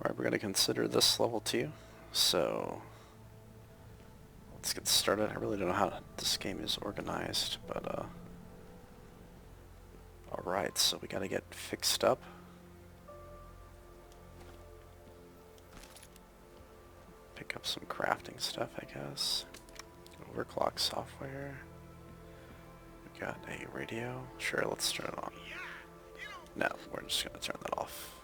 Right, we're going to consider this level 2. So let's get started. I really don't know how this game is organized, but alright, so we got to get fixed up. Pick up some crafting stuff, I guess. Overclock software. We got a radio. Sure, let's turn it on. No, we're just going to turn that off.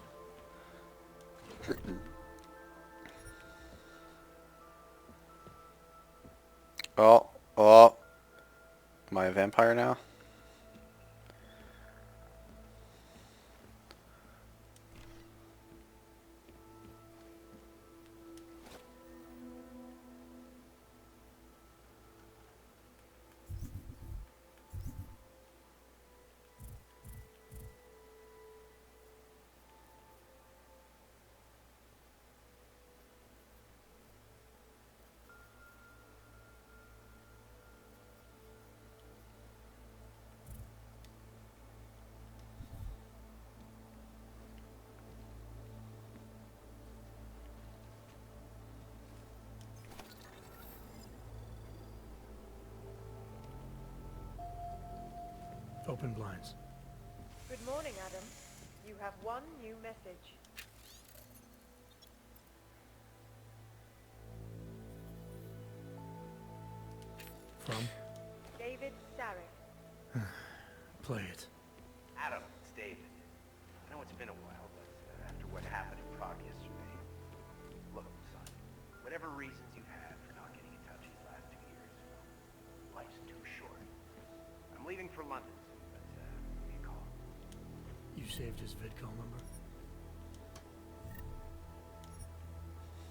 Oh. Am I a vampire now? Open blinds. Good morning, Adam. You have one new message. From? David Sarek. Play it. Adam, it's David. I know it's been a while, but after what happened in Prague yesterday... Look, son, whatever reasons you had for not getting in touch these last 2 years, life's too short. I'm leaving for London soon, but give me a call. You saved his vidcall number?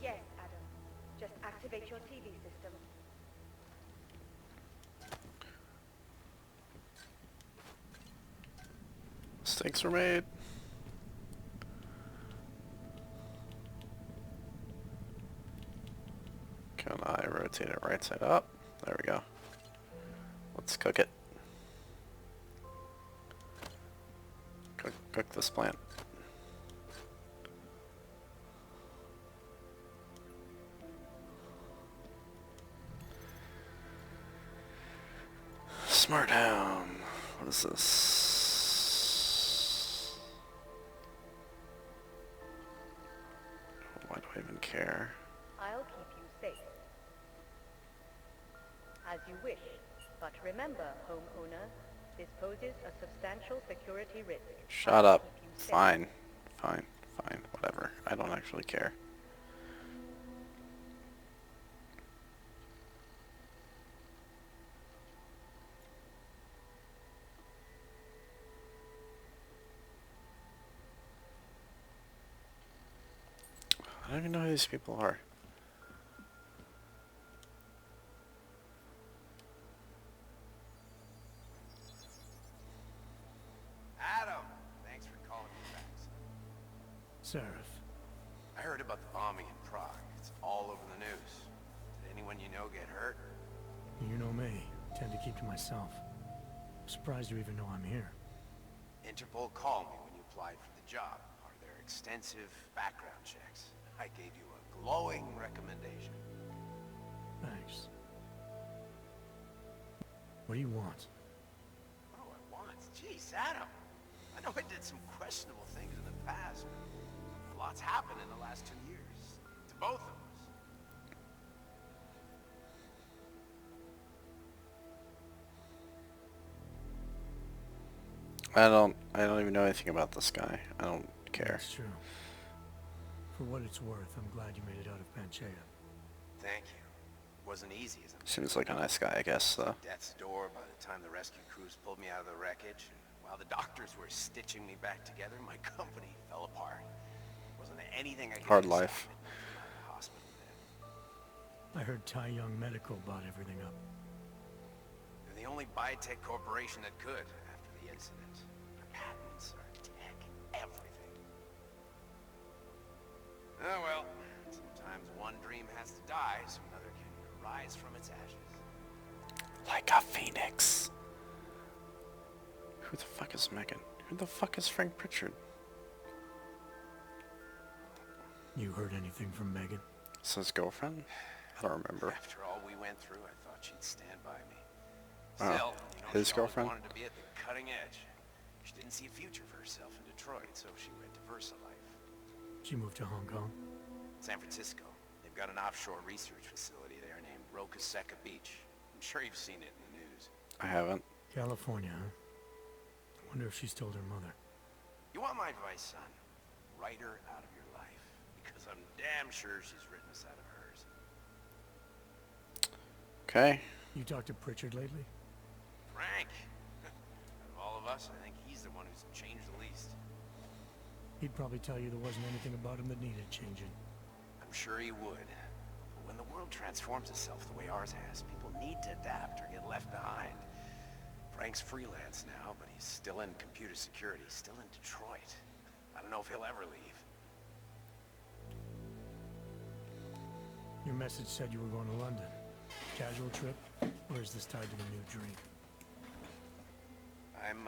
Yes, Adam. Just activate your TV system. Mistakes were made. Can I rotate it right side up? There we go. Let's cook it. Cook this plant. Smart home. What is this? Why do I even care? I'll keep you safe. As you wish. But remember, homeowner, this poses a substantial security risk. Shut up. Fine. Fine. Whatever. I don't actually care. I don't even know who these people are. Adam! Thanks for calling me back, son. Seraph. I heard about the bombing in Prague. It's all over the news. Did anyone you know get hurt? You know me. Tend to keep to myself. Surprised you even know I'm here. Interpol called me when you applied for the job. Part of their extensive background checks. I gave you a glowing recommendation. Thanks. What do you want? What do I want? Jeez, Adam. I know I did some questionable things in the past, but a lot's happened in the last 2 years. To both of us. I don't even know anything about this guy. I don't care. That's true. For what it's worth, I'm glad you made it out of Panchea. Thank you. Wasn't easy, as I'm Seems like a nice guy, I guess, though. death's door by the time the rescue crews pulled me out of the wreckage. And while the doctors were stitching me back together, my company fell apart. Wasn't anything I could Hard do life. to stop it from my hospital bed. I heard Tai Young Medical bought everything up. They're the only biotech corporation that could after the incident. Their patents are tech, everything. Oh well, sometimes one dream has to die so another can rise from its ashes. Like a phoenix. Who the fuck is Megan? Who the fuck is Frank Pritchard? You heard anything from Megan? Is his girlfriend? I don't remember. After all we went through, I thought she'd stand by me. Oh, Still, you know, his she always girlfriend? wanted to be at the cutting edge. She didn't see a future for herself in Detroit, so she went to VersaLife. She moved to Hong Kong? San Francisco. They've got an offshore research facility there named Rocaseca Beach. I'm sure you've seen it in the news. I haven't. California, huh? Wonder if she's told her mother. You want my advice, son? Write her out of your life. Because I'm damn sure she's written us out of hers. Okay. You talked to Pritchard lately? Frank! Out of all of us, I think he's the one who's changed the least. He'd probably tell you there wasn't anything about him that needed changing. I'm sure he would. But when the world transforms itself the way ours has, people need to adapt or get left behind. Frank's freelance now, but he's still in computer security, still in Detroit. I don't know if he'll ever leave. Your message said you were going to London. Casual trip? Or is this tied to the new dream? I'm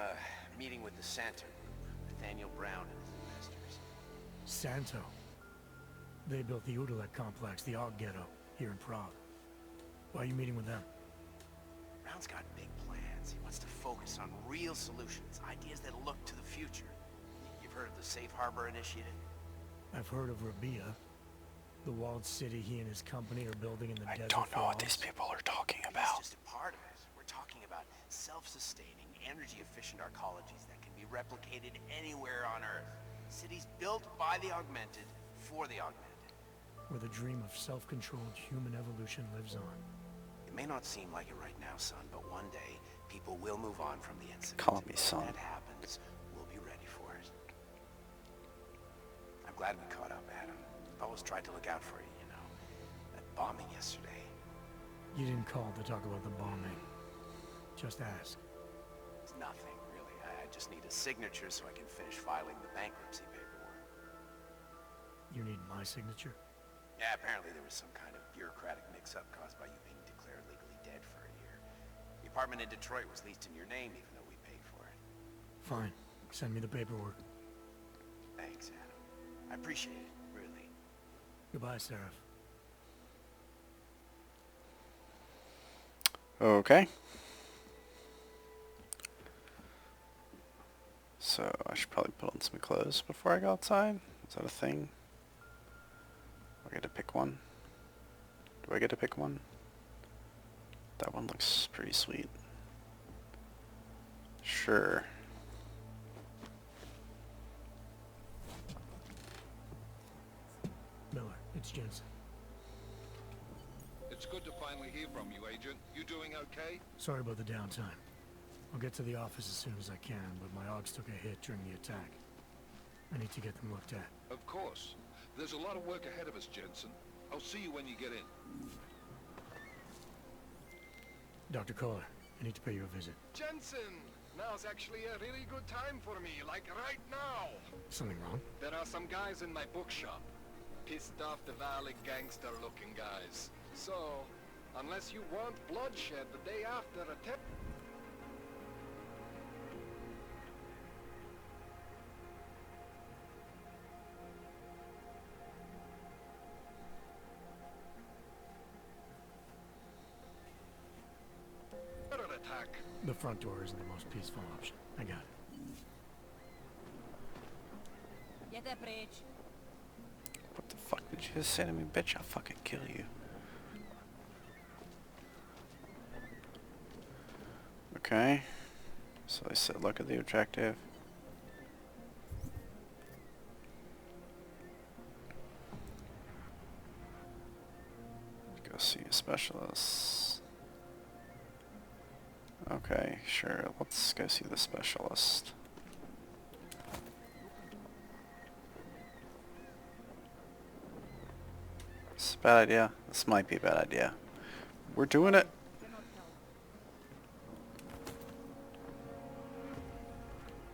meeting with the Santa Group, Nathaniel Brown and his investors. Santo. They built the Udalek complex, the Og Ghetto, here in Prague. Why are you meeting with them? Brown's got big plans. He wants to focus on real solutions, ideas that look to the future. You've heard of the Safe Harbor Initiative? I've heard of Rabia, the walled city he and his company are building in the I desert. don't know for what these Oz. people are talking It's about. just a part of it. We're talking about self-sustaining, energy-efficient arcologies that can be replicated anywhere on Earth. Cities built by the augmented, for the augmented. Where the dream of self-controlled human evolution lives on. It may not seem like it right now, son, but one day, people will move on from the incident. Call me When son. that happens, we'll be ready for it. I'm glad we caught up, Adam. I've always tried to look out for you, you know. That bombing yesterday. You didn't call to talk about the bombing. Just ask. It's nothing, really. I just need a signature so I can finish filing the bankruptcy paperwork. You need my signature? Yeah, apparently there was some kind of bureaucratic mix-up caused by you being declared legally dead for a year. The apartment in Detroit was leased in your name even though we paid for it. Fine. Send me the paperwork. Thanks, Adam. I appreciate it, really. Goodbye, Seraph. Okay. So I should probably put on some clothes before I go outside. Is that a thing? I get to pick one. Do I get to pick one? That one looks pretty sweet. Sure. Miller, it's Jensen. It's good to finally hear from you, Agent. You doing okay? Sorry about the downtime. I'll get to the office as soon as I can, but my Augs took a hit during the attack. I need to get them looked at. Of course. There's a lot of work ahead of us, Jensen. I'll see you when you get in. Dr. Kohler, I need to pay you a visit. Jensen! Now's actually a really good time for me, like right now. Something wrong? There are some guys in my bookshop. Pissed off the Valley gangster-looking guys. So, unless you want bloodshed the day after a tip... attack. The front door isn't the most peaceful option. I got it. What the fuck did you just say to me, bitch? I'll fucking kill you. Okay. So I said look at the objective. Go see a specialist. Okay, sure, let's go see the specialist. It's a bad idea. This might be a bad idea. We're doing it.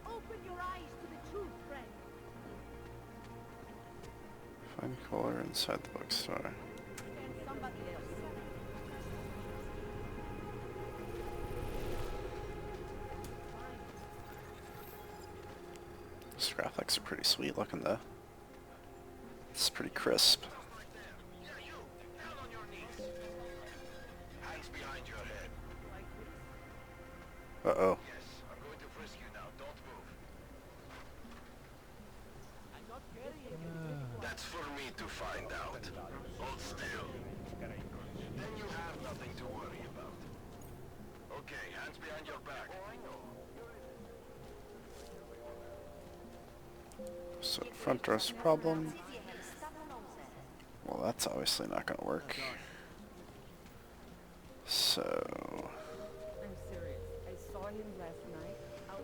Open your eyes to the truth, friend. Find Kohler inside the bookstore. And somebody else. These graphics are pretty sweet looking though. It's pretty crisp. Hands behind your head. Uh-oh. Yes, I'm going to frisk you now. Don't move. That's for me to find out. Hold still. Then you have nothing to worry about. Okay, hands behind your back. So front door's a problem. Well, that's obviously not gonna work. So... I'm serious. I saw him last night out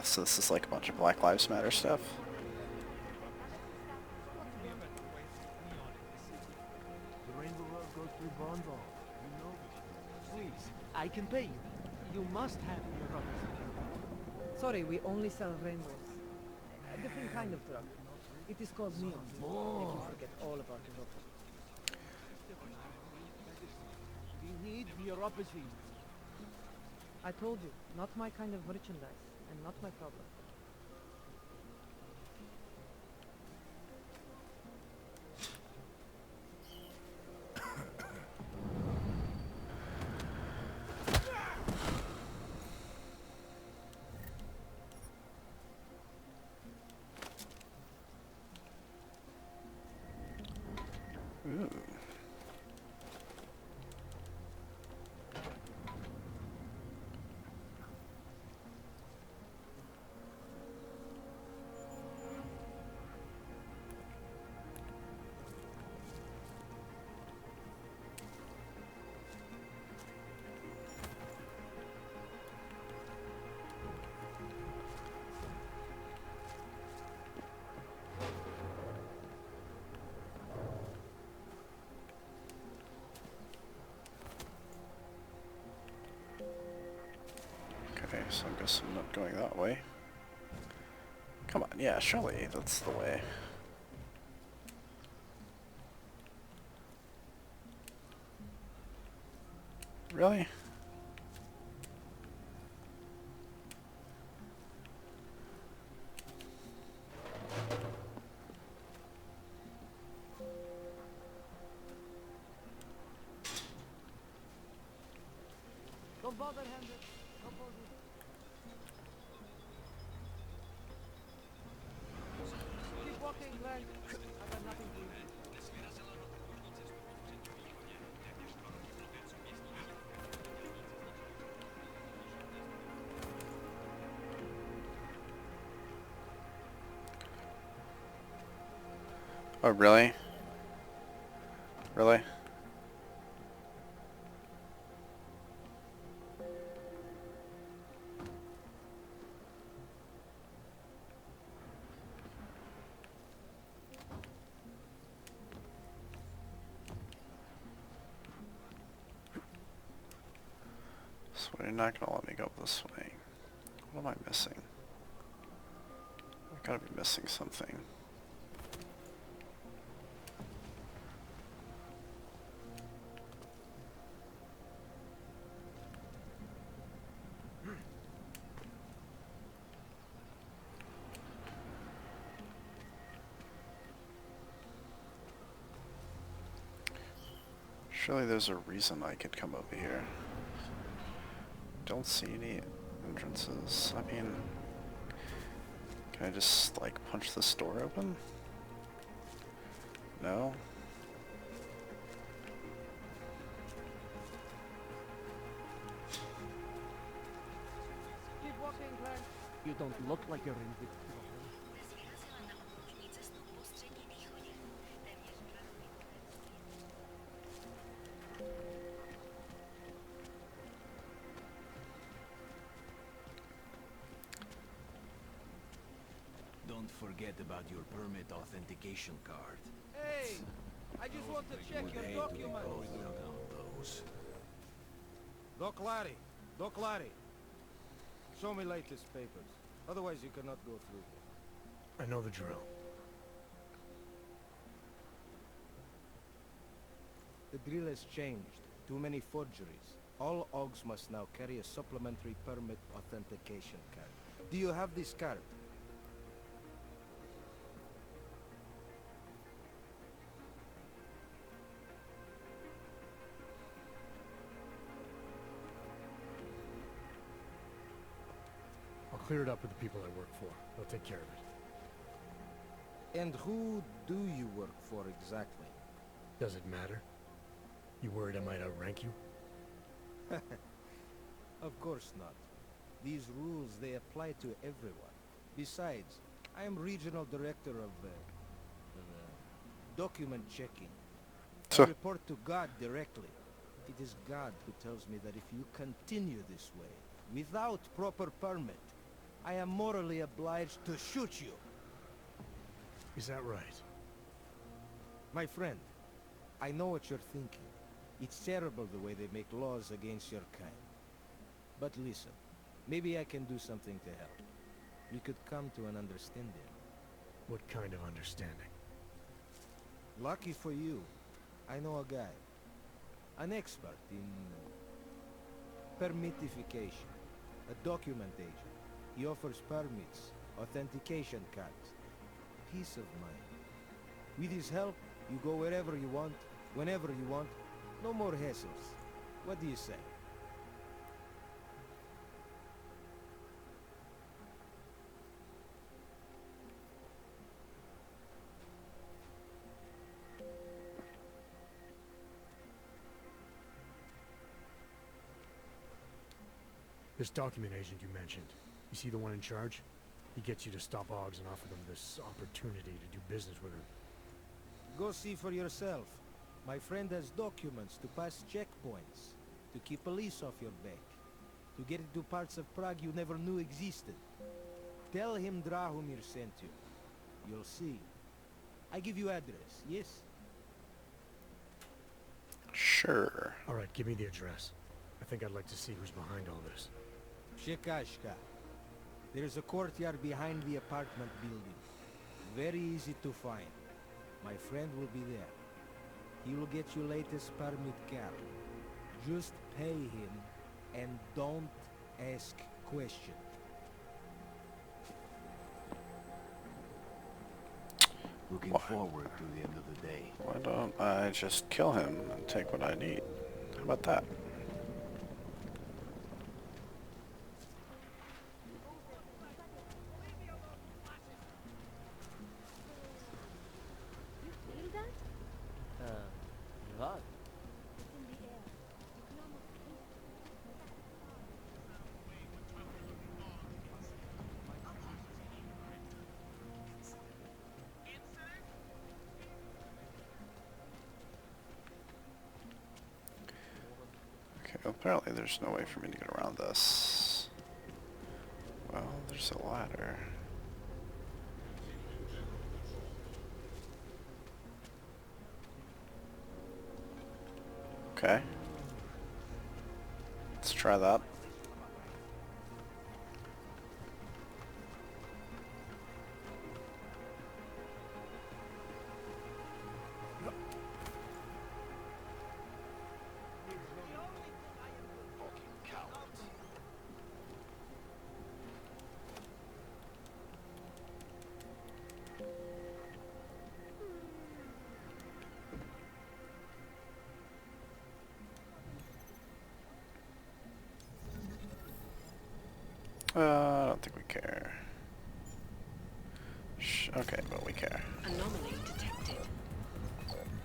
so this is like a bunch of Black Lives Matter stuff. The Rainbow Road goes through Bondall. You know this. Please, I can pay you. You must have your property. Sorry, we only sell rainbows. A different kind of drug. It is called neon. If you forget all about Europa. We need neuropathy. I told you, not my kind of merchandise, and not my problem. Ooh. Okay, so I guess I'm not going that way. Come on, yeah, surely that's the way. Really? Don't bother, Hendrik. Don't bother. Keep walking, Glenn. I got nothing to eat. Oh, really? Really? So you're not gonna let me go this way. What am I missing? I gotta be missing something. Surely there's a reason I could come over here. Don't see any entrances. I mean, can I just like punch this door open? No? Keep walking, Glenn. You don't look like you're in big trouble. Don't forget about your permit authentication card. Hey! I just want to check your documents. Those. Doc Larry! Doc Larry! Show me latest papers. Otherwise you cannot go through here. I know the drill. The drill has changed. Too many forgeries. All OGs must now carry a supplementary permit authentication card. Do you have this card? I'll clear it up with the people I work for. They'll take care of it. And who do you work for exactly? Does it matter? You worried I might outrank you? Of course not. These rules, they apply to everyone. Besides, I am regional director of document checking. I report to God directly. It is God who tells me that if you continue this way, without proper permit, I am morally obliged to shoot you. Is that right? My friend, I know what you're thinking. It's terrible the way they make laws against your kind. But listen, maybe I can do something to help. We could come to an understanding. What kind of understanding? Lucky for you, I know a guy. An expert in permitification. A document agent. He offers permits, authentication cards. Peace of mind. With his help, you go wherever you want, whenever you want. No more hassles. What do you say? This document agent you mentioned, you see the one in charge? He gets you to stop OGs and offer them this opportunity to do business with her. Go see for yourself. My friend has documents to pass checkpoints, to keep police off your back, to get into parts of Prague you never knew existed. Tell him Drahomir sent you. You'll see. I give you address, yes? Sure. Alright, give me the address. I think I'd like to see who's behind all this. Shekashka. There's a courtyard behind the apartment building. Very easy to find. My friend will be there. He will get you latest permit card. Just pay him and don't ask questions. Looking forward to the end of the day. Why don't I just kill him and take what I need? How about that? What? Okay, well, apparently there's no way for me to get around this. Well, there's a ladder. Okay. Let's try that. I don't think we care. Okay, but we care. Anomaly detected.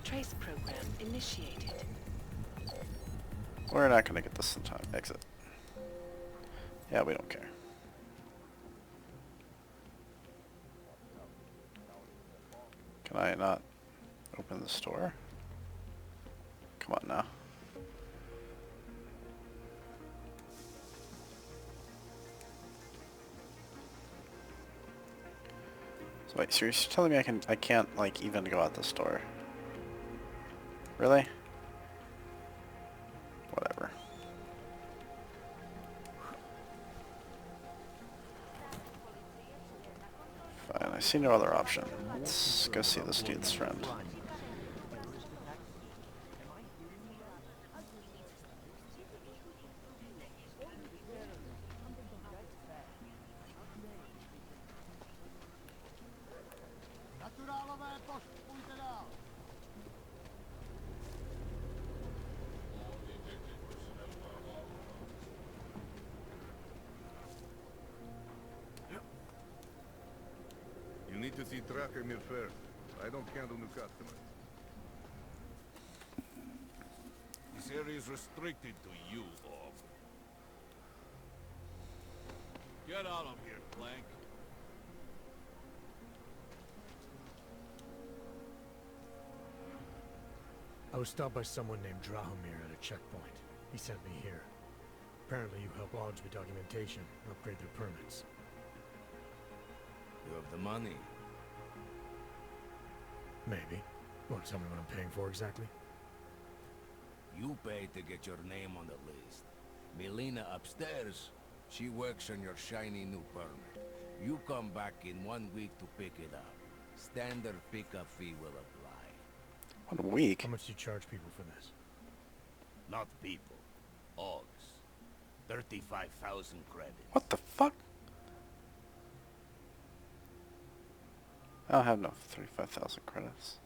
Trace program initiated. We're not gonna get this in time. Exit. Yeah, we don't care. Can I not open the store? Come on now. So wait, so you're telling me I can't like even go out the store? Really? Whatever. Fine, I see no other option. Let's go see this dude's friend. need to see Drachemir first. I don't handle new customers. This area is restricted to you, Og. Get out of here, Clank. I was stopped by someone named Drahomir at a checkpoint. He sent me here. Apparently you help logs with documentation and upgrade their permits. You have the money. Maybe. You want to tell me what I'm paying for exactly? You pay to get your name on the list. Melina upstairs, she works on your shiny new permit. You come back in 1 week to pick it up. Standard pickup fee will apply. 1 week? How much do you charge people for this? Not people. Ogs. 35,000 credits. What the fuck? I don't have no 35,000 credits.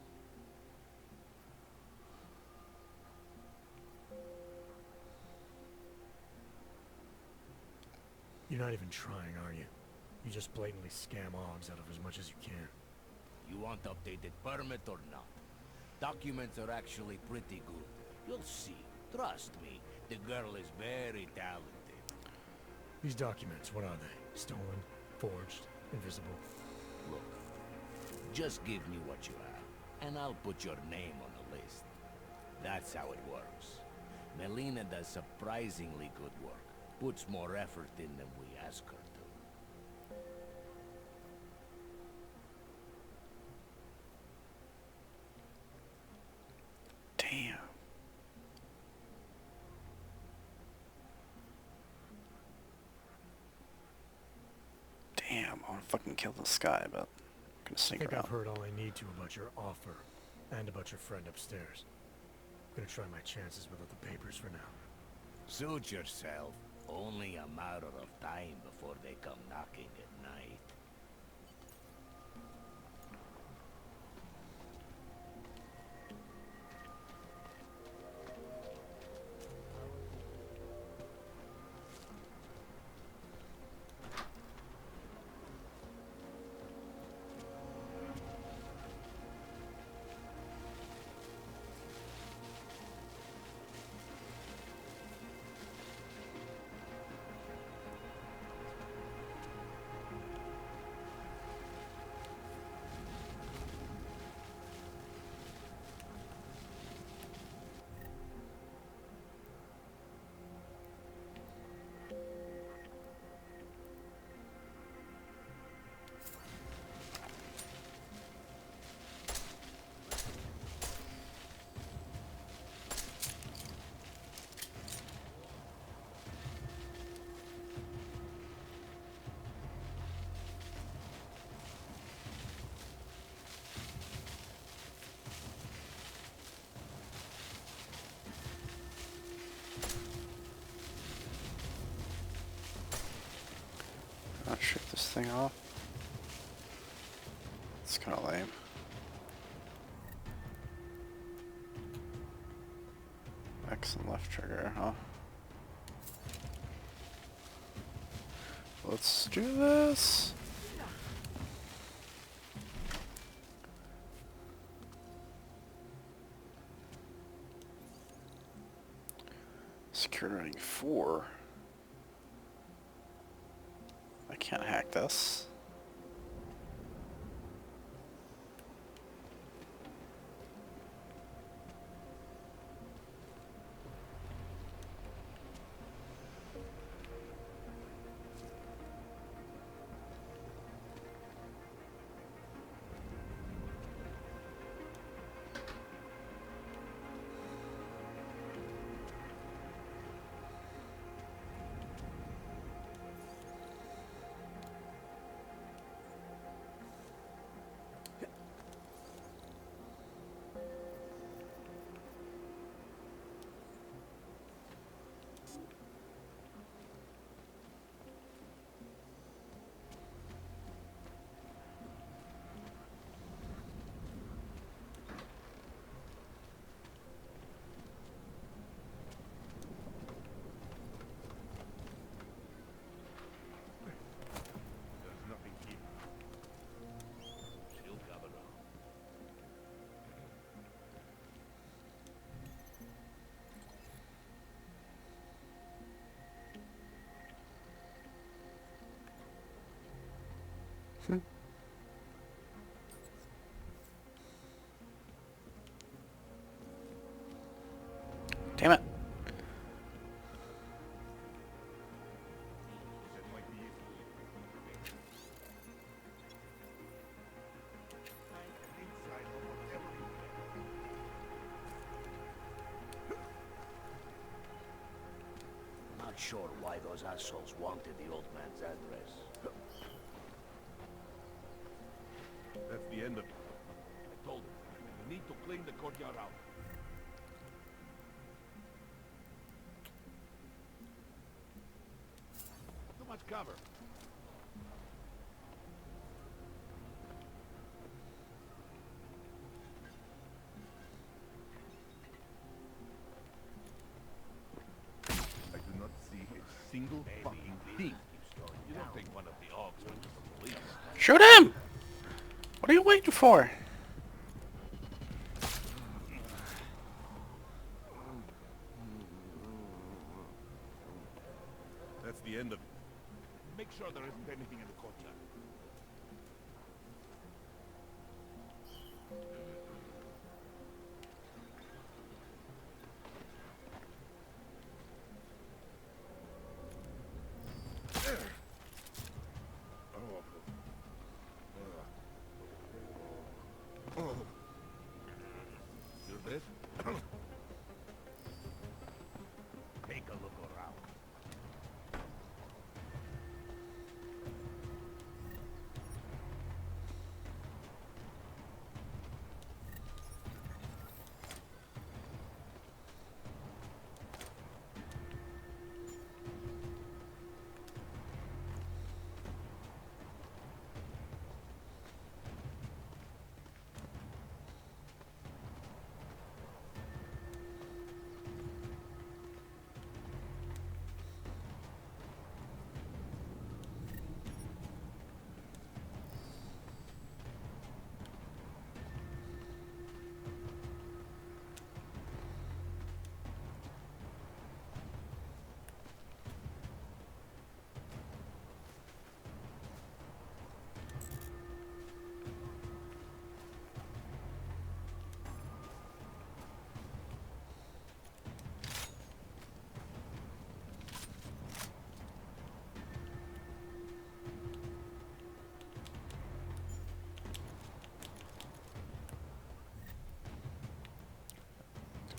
You're not even trying, are you? You just blatantly scam Ogs out of as much as you can. You want updated permit or not? Documents are actually pretty good. You'll see. Trust me, the girl is very talented. These documents, what are they? Stolen? Forged? Invisible? Look, just give me what you have, and I'll put your name on the list. That's how it works. Melina does surprisingly good work. Puts more effort in than we ask her to. Damn. Damn, I want to fucking kill this guy, but I'm gonna I sneak think around. I've heard all I need to about your offer, and about your friend upstairs. I'm gonna try my chances without the papers for now. Suit yourself. Only a matter of time before they come knocking at night. I'll shoot this thing off. It's kind of lame. X and left trigger, huh? Let's do this. Security rating 4. I can't hack this. quite sure why those assholes wanted the old man's address. That's the end of it. I told him. We need to clean the courtyard out. Too much cover. I do not see a single fucking thing. You don't think one of the Augs went to the police? Shoot him! What are you waiting for? That's the end of it. Make sure there isn't anything in the courtyard. You're dead? Take a look around.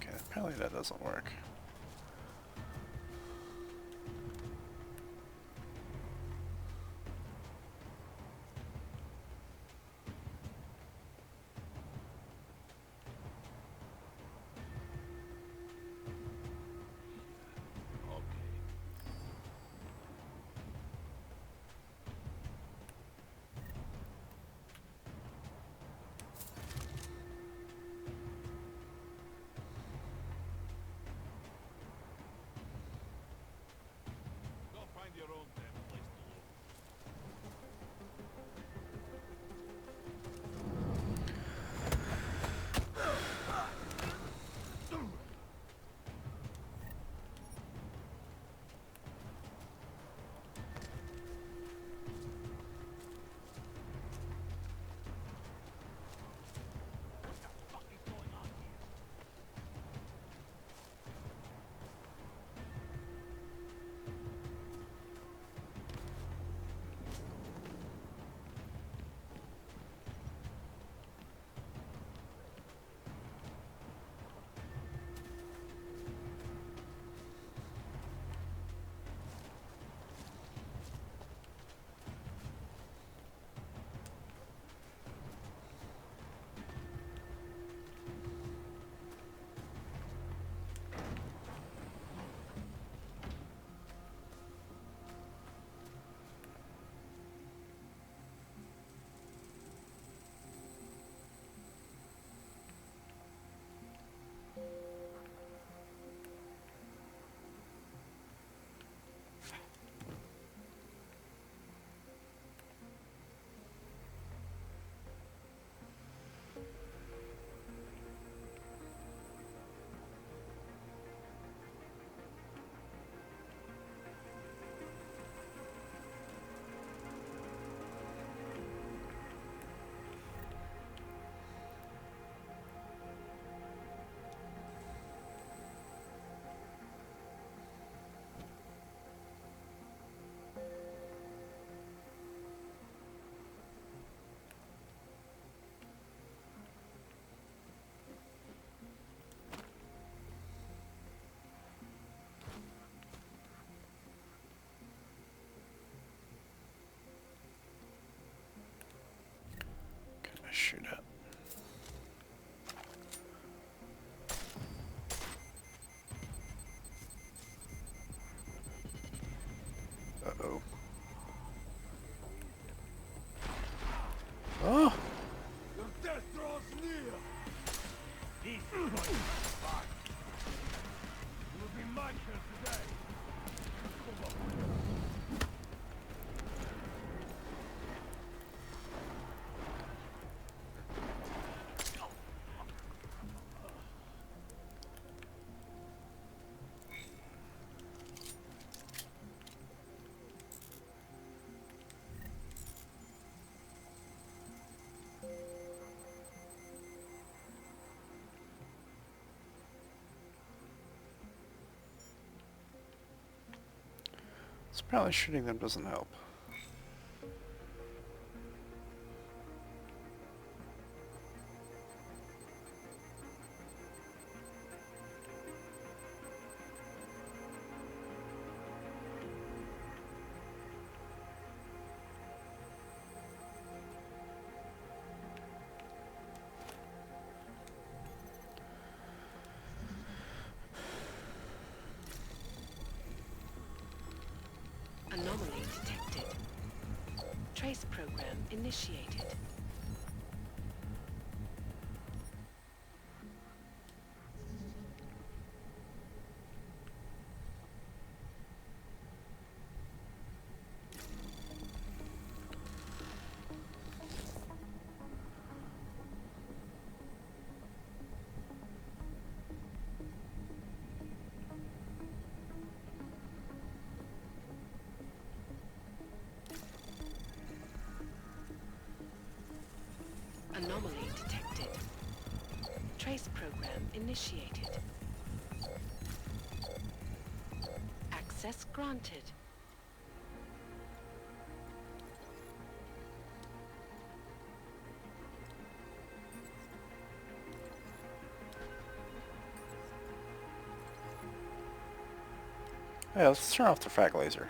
Okay, apparently that doesn't work. Apparently shooting them doesn't help. Anomaly detected. Trace program initiated. Anomaly detected. Trace program initiated. Access granted. Yeah, let's turn off the frag laser.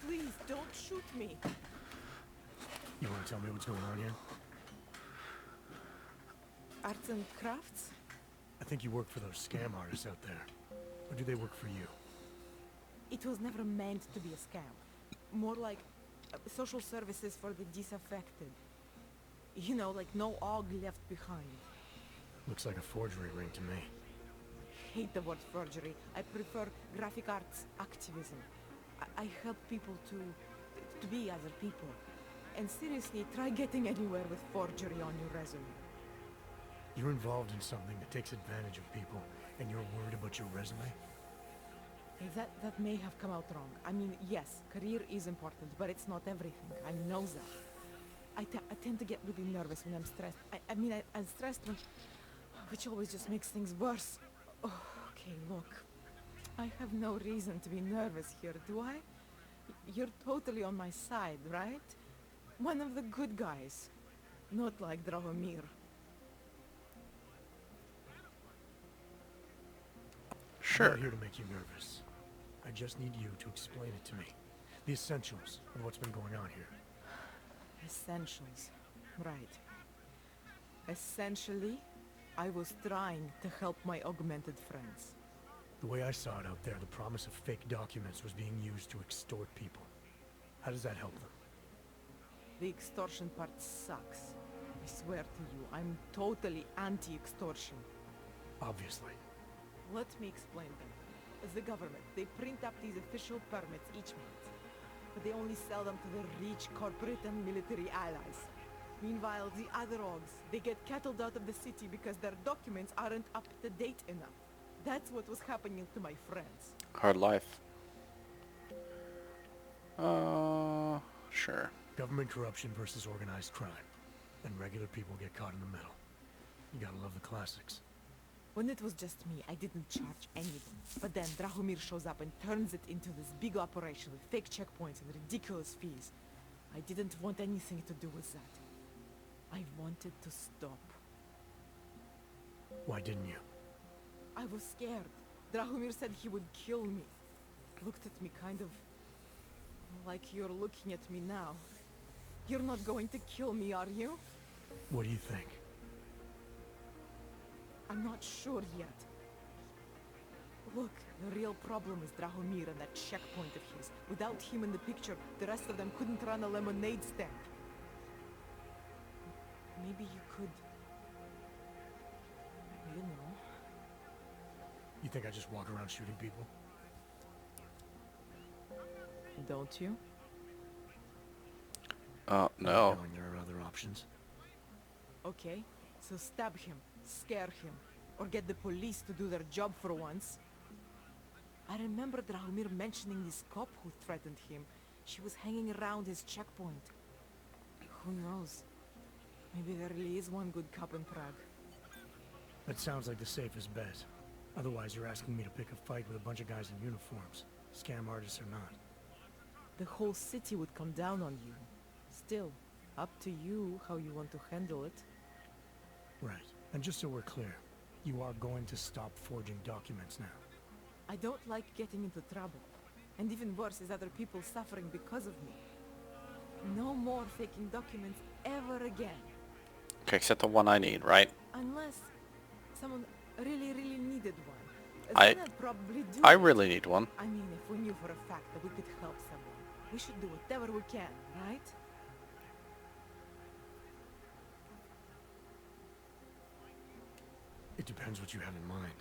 Please, don't shoot me. You want to tell me what's going on here? Arts and crafts? I think you work for those scam artists out there. Or do they work for you? It was never meant to be a scam. More like social services for the disaffected. You know, like no og left behind. Looks like a forgery ring to me. Hate the word forgery. I prefer graphic arts activism. I help people to be other people. And seriously, try getting anywhere with forgery on your resume. You're involved in something that takes advantage of people, and you're worried about your resume? That may have come out wrong. I mean, yes, career is important, but it's not everything. I know that. I tend to get really nervous when I'm stressed. I'm stressed when... which always just makes things worse. Oh, okay, look. I have no reason to be nervous here, do I? You're totally on my side, right? One of the good guys. Not like Drahomir. I'm Sure. not here to make you nervous. I just need you to explain it to me. The essentials of what's been going on here. Essentials. Right. Essentially, I was trying to help my augmented friends. The way I saw it out there, the promise of fake documents was being used to extort people. How does that help them? The extortion part sucks. I swear to you, I'm totally anti-extortion. Obviously. Let me explain them. The government, they print up these official permits each month. But they only sell them to the rich corporate and military allies. Meanwhile, the other orgs, they get cattled out of the city because their documents aren't up to date enough. That's what was happening to my friends. Hard life. Sure. Government corruption versus organized crime. And regular people get caught in the middle. You gotta love the classics. When it was just me, I didn't charge anyone. But then Drahomir shows up and turns it into this big operation with fake checkpoints and ridiculous fees. I didn't want anything to do with that. I wanted to stop. Why didn't you? I was scared. Drahomir said he would kill me. Looked at me kind of... like you're looking at me now. You're not going to kill me, are you? What do you think? I'm not sure yet. Look, the real problem is Drahomir and that checkpoint of his. Without him in the picture, the rest of them couldn't run a lemonade stand. Maybe you could... you know... You think I just walk around shooting people? Don't you? No. Knowing there are other options. Okay, so stab him, scare him, Or get the police to do their job for once. I remember Drahomir mentioning this cop who threatened him. She was hanging around his checkpoint. Who knows? Maybe there really is one good cop in Prague. That sounds like the safest bet. Otherwise, you're asking me to pick a fight with a bunch of guys in uniforms, scam artists or not. The whole city would come down on you. Still, up to you how you want to handle it. Right. And just so we're clear, you are going to stop forging documents now. I don't like getting into trouble. And even worse is other people suffering because of me. No more faking documents ever again. Okay, except the one I need, right? Unless someone really, really needed one. I Then I'd probably do I it. really need one. I mean, if we knew for a fact that we could help someone, we should do whatever we can, right? It depends what you have in mind.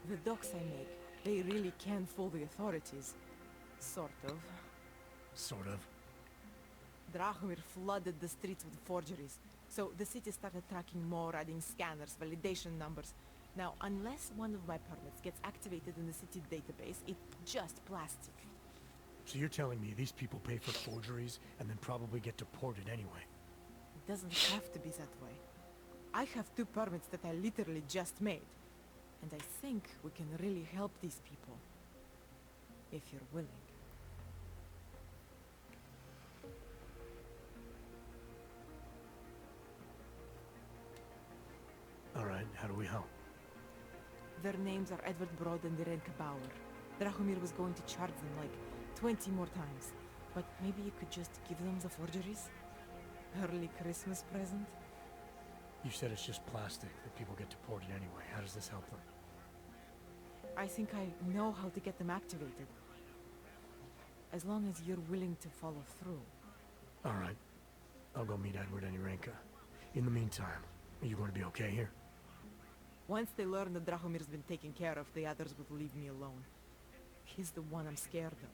The docs I make, they really can fool the authorities. Sort of. Sort of. Drahomir flooded the streets with forgeries, so the city started tracking more, adding scanners, validation numbers. Now, unless one of my permits gets activated in the city database, it's just plastic. So you're telling me these people pay for forgeries and then probably get deported anyway? It doesn't have to be that way. I have 2 permits that I literally just made. And I think we can really help these people. If you're willing. Alright, how do we help? Their names are Edward Brod and Irenka Bauer. Drahomir was going to charge them like 20 more times. But maybe you could just give them the forgeries? Early Christmas present? You said it's just plastic, that people get deported anyway. How does this help them? I think I know how to get them activated. As long as you're willing to follow through. Alright. I'll go meet Edward and Irenka. In the meantime, are you going to be okay here? Once they learn that Drahomir's been taken care of, the others will leave me alone. He's the one I'm scared of.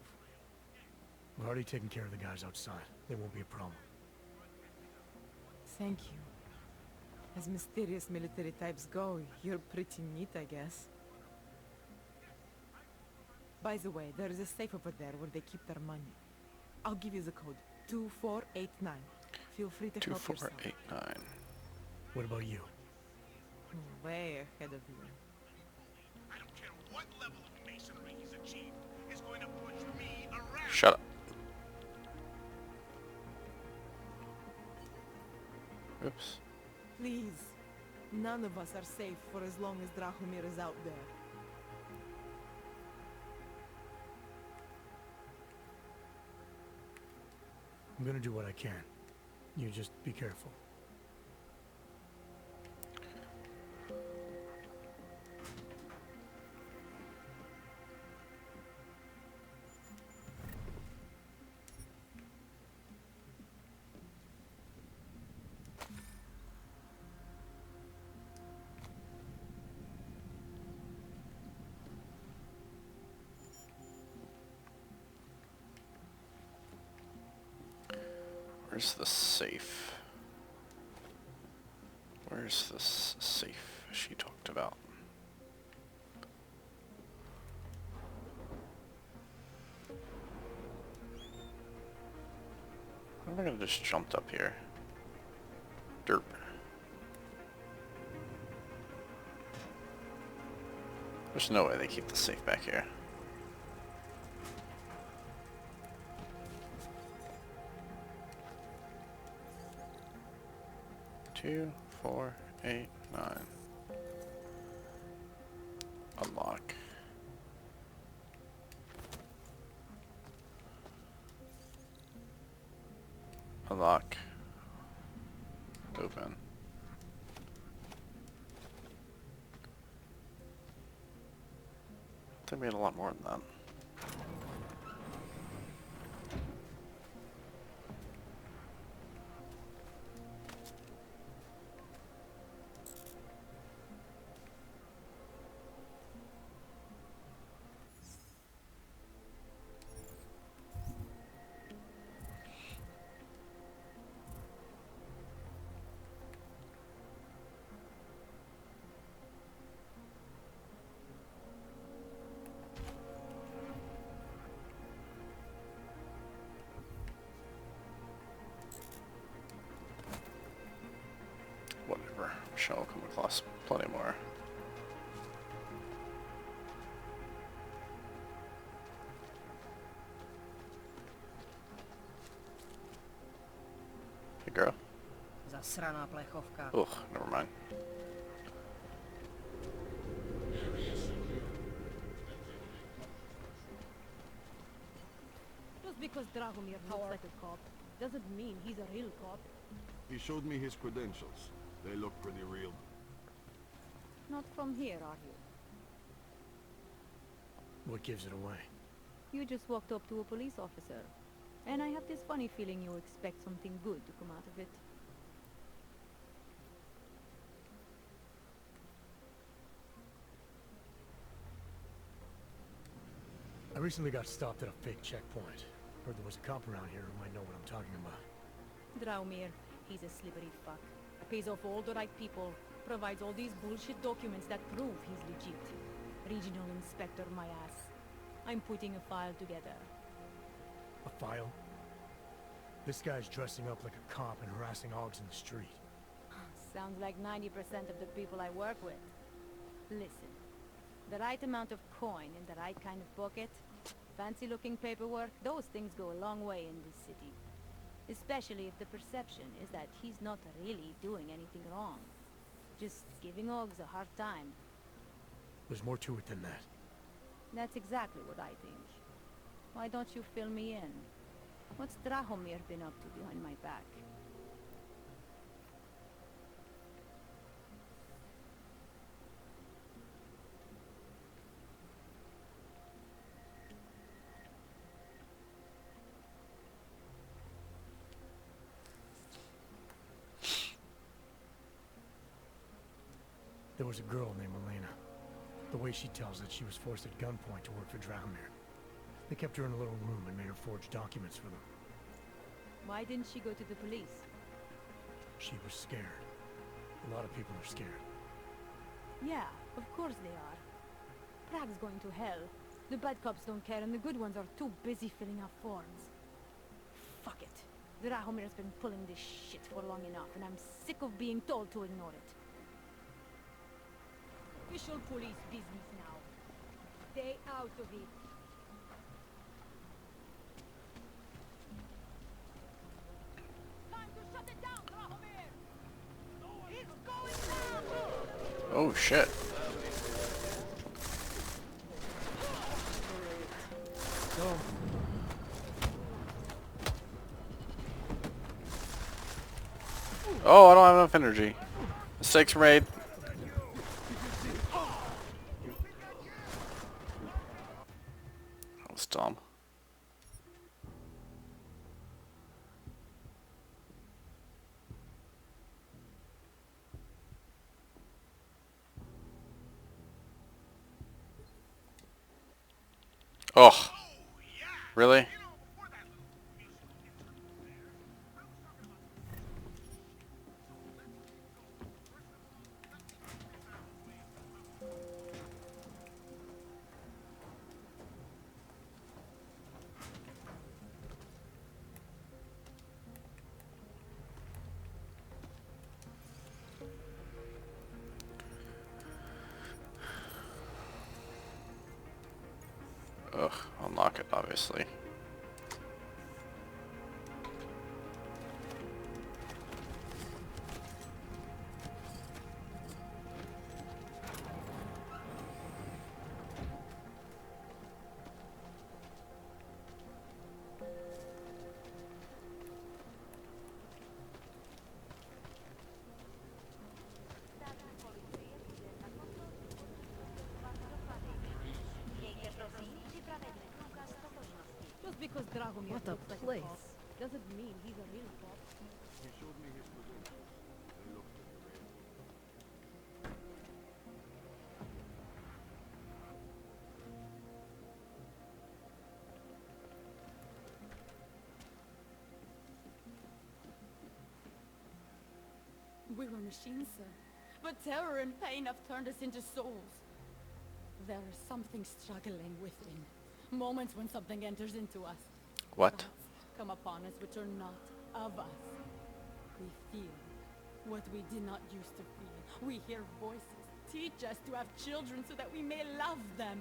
We've already taken care of the guys outside. They won't be a problem. Thank you. As mysterious military types go, you're pretty neat, I guess. By the way, there is a safe over there where they keep their money. I'll give you the code. 2489. Feel free to help yourself. 2489. What about you? Way ahead of you. I don't care what level of masonry he's achieved. Is going to push me around. Shut up. Oops. Please. None of us are safe for as long as Drahomir is out there. I'm gonna do what I can. You just be careful. Where's the safe? Where's this safe she talked about? I'm gonna just jumped up here. Derp. There's no way they keep the safe back here. Two, 4, 8, 9. Unlock. Unlock. Open. They made a lot more than that. Whatever. I'm sure I'll come across plenty more. Hey girl. Zasraná plechovka. Ugh, never mind. Just because Dragomir looks like a cop doesn't mean he's a real cop. He showed me his credentials. They look pretty real. Not from here, are you? What gives it away? You just walked up to a police officer. And I have this funny feeling you expect something good to come out of it. I recently got stopped at a fake checkpoint. Heard there was a cop around here who might know what I'm talking about. Draumir, he's a slippery fuck. Pays off all the right people, provides all these bullshit documents that prove he's legit. Regional inspector, my ass. I'm putting a file together. A file? This guy's dressing up like a cop and harassing hogs in the street. Sounds like 90% of the people I work with. Listen, the right amount of coin in the right kind of pocket, fancy-looking paperwork, those things go a long way in this city. Especially if the perception is that he's not really doing anything wrong. Just giving Ogs a hard time. There's more to it than that. That's exactly what I think. Why don't you fill me in? What's Drahomir been up to behind my back? There was a girl named Elena. The way she tells it, she was forced at gunpoint to work for Drahomir. They kept her in a little room and made her forge documents for them. Why didn't she go to the police? She was scared. A lot of people are scared. Yeah, of course they are. Prague's going to hell. The bad cops don't care and the good ones are too busy filling out forms. Fuck it. Drahomir's been pulling this shit for long enough and I'm sick of being told to ignore it. Official police business now. Stay out of it. Time to shut it down, Drahomir! It's going down! Oh shit. So, Oh, I don't have enough energy. Mistakes were made. That was dumb. Oh, really? Ugh, unlock it, obviously. Just because Dragomir What a looks like place. a cop doesn't mean he's a real cop. He showed me his credentials. They look pretty real. We were machines, sir. But terror and pain have turned us into souls. There is something struggling within. Moments when something enters into us. What? Thoughts come upon us which are not of us. We feel What we did not used to feel. We hear voices. Teach us to have children so that we may love them.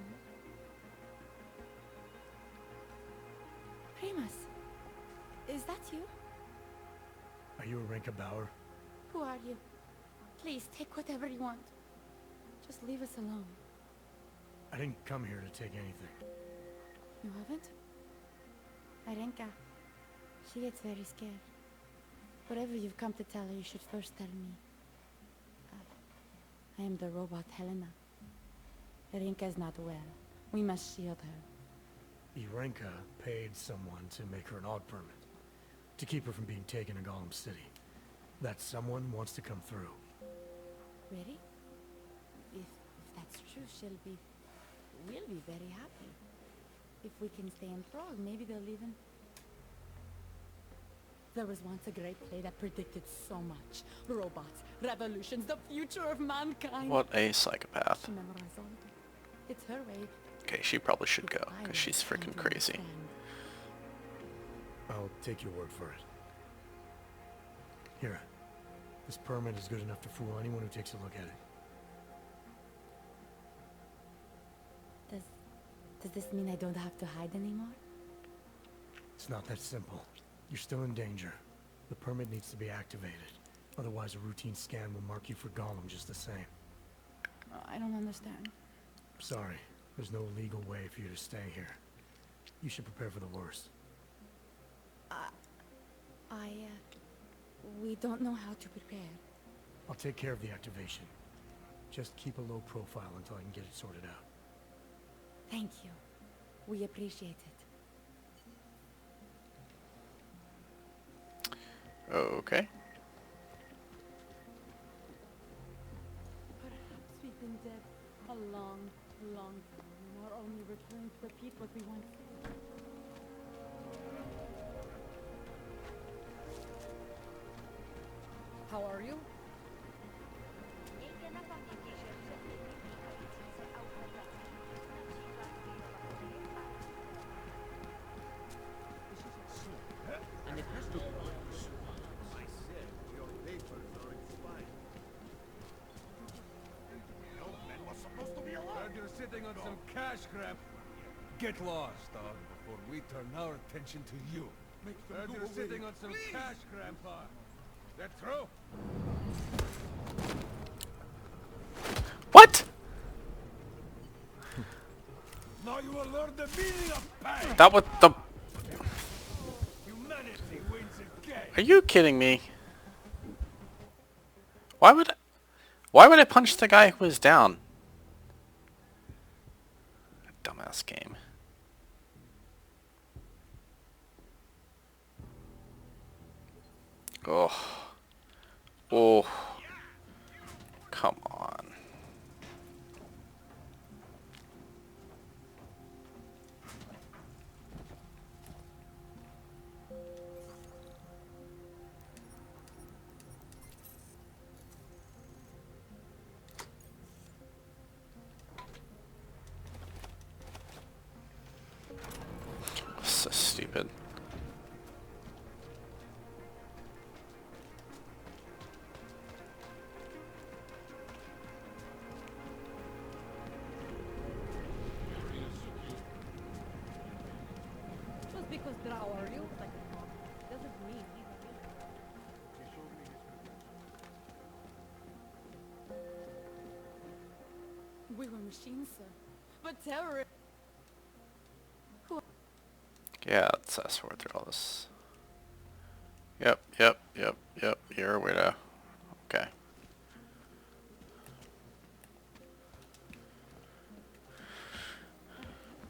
Primus, is that you? Are you Renka Bauer? Who are you? Please, take whatever you want. Just leave us alone. I didn't come here to take anything. You haven't? Arenka, she gets very scared. Whatever you've come to tell her, you should first tell me. I am the robot Helena. Arenka is not well. We must shield her. Irenka paid someone to make her an AUG permit. To keep her from being taken to Gollum City. That someone wants to come through. Really? If that's true, we'll be very happy. If we can stay in Prague, maybe they'll even... There was once a great play that predicted so much. Robots, revolutions, the future of mankind. What a psychopath. She memorized all of it. It's her way. Okay, she probably should go, because she's freaking crazy. I'll take your word for it. Here. This permit is good enough to fool anyone who takes a look at it. Does this mean I don't have to hide anymore? It's not that simple. You're still in danger. The permit needs to be activated. Otherwise, a routine scan will mark you for Gollum just the same. I don't understand. Sorry. There's no legal way for you to stay here. You should prepare for the worst. We don't know how to prepare. I'll take care of the activation. Just keep a low profile until I can get it sorted out. Thank you. We appreciate it. Okay. Perhaps we've been dead a long, long time, and are only returning to repeat what we once did. How are you? And it has to be. I said your papers are expired. The old man was supposed to be alive. Heard you're sitting on some cash crap. Get lost, dog, before we turn our attention to you. Heard you're sitting on some cash, Grandpa. That true? What? Now you will learn the meaning of pain. That was the... Humanity wins again. Are you kidding me? Why would I punch the guy who was down? Dumbass game. Oh. Oh. Come on. So stupid. Just because Drow are you like a mom doesn't mean he's a villain. We were machines, sir. But terrorists... Yeah, let's sort through all this. Yep. You're a weirdo. Okay.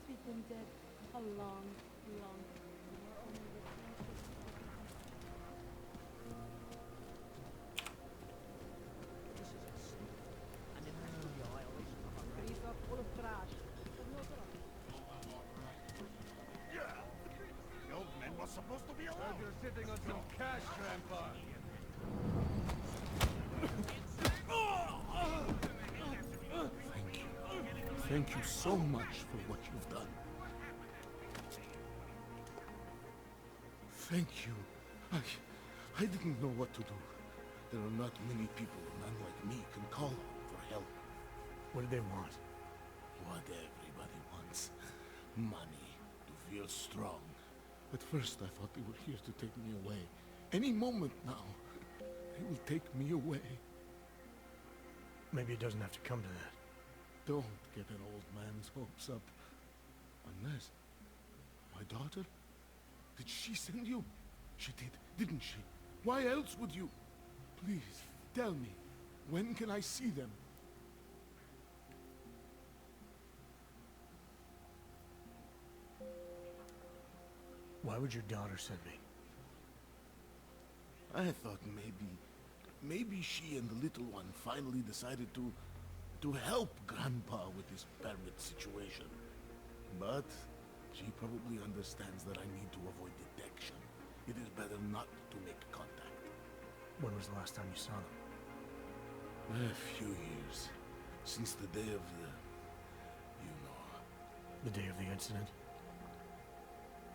We've been dead a long, long time. We're only This is a sin. And it has to be a violation of our rights. These are full of trash. There's no trash. The old man was supposed to be alive. Heard you're sitting on some cash, Grandpa. Thank you. Thank you so much for what you've done. Thank you. I didn't know what to do. There are not many people none like me can call on for help. What do they want? What everybody wants. Money. To feel strong. At first I thought they were here to take me away. Any moment now, they will take me away. Maybe it doesn't have to come to that. Don't get an old man's hopes up. Unless... My daughter? Did she send you? She did, didn't she? Why else would you? Please, tell me. When can I see them? Why would your daughter send me? I thought maybe she and the little one finally decided to help Grandpa with his permit situation. But she probably understands that I need to avoid detection. It is better not to make contact. When was the last time you saw them? A few years. Since the day of the... you know... The day of the incident?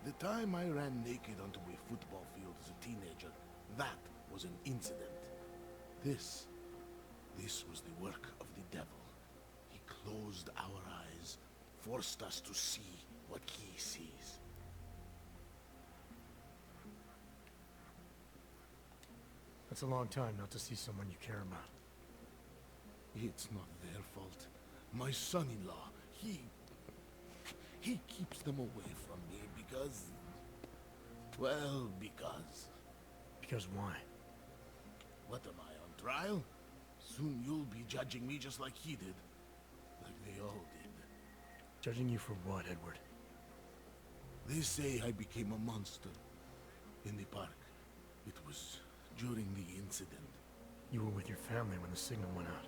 The time I ran naked onto a football field as a teenager, that was an incident. This was the work of the devil. He closed our eyes, forced us to see what he sees. That's a long time not to see someone you care about. It's not their fault. My son-in-law, he keeps them away from me because... well, because... Because why? What am I, on trial? Soon you'll be judging me just like he did. Like they all did. Judging you for what, Edward? They say I became a monster. In the park. It was during the incident. You were with your family when the signal went out.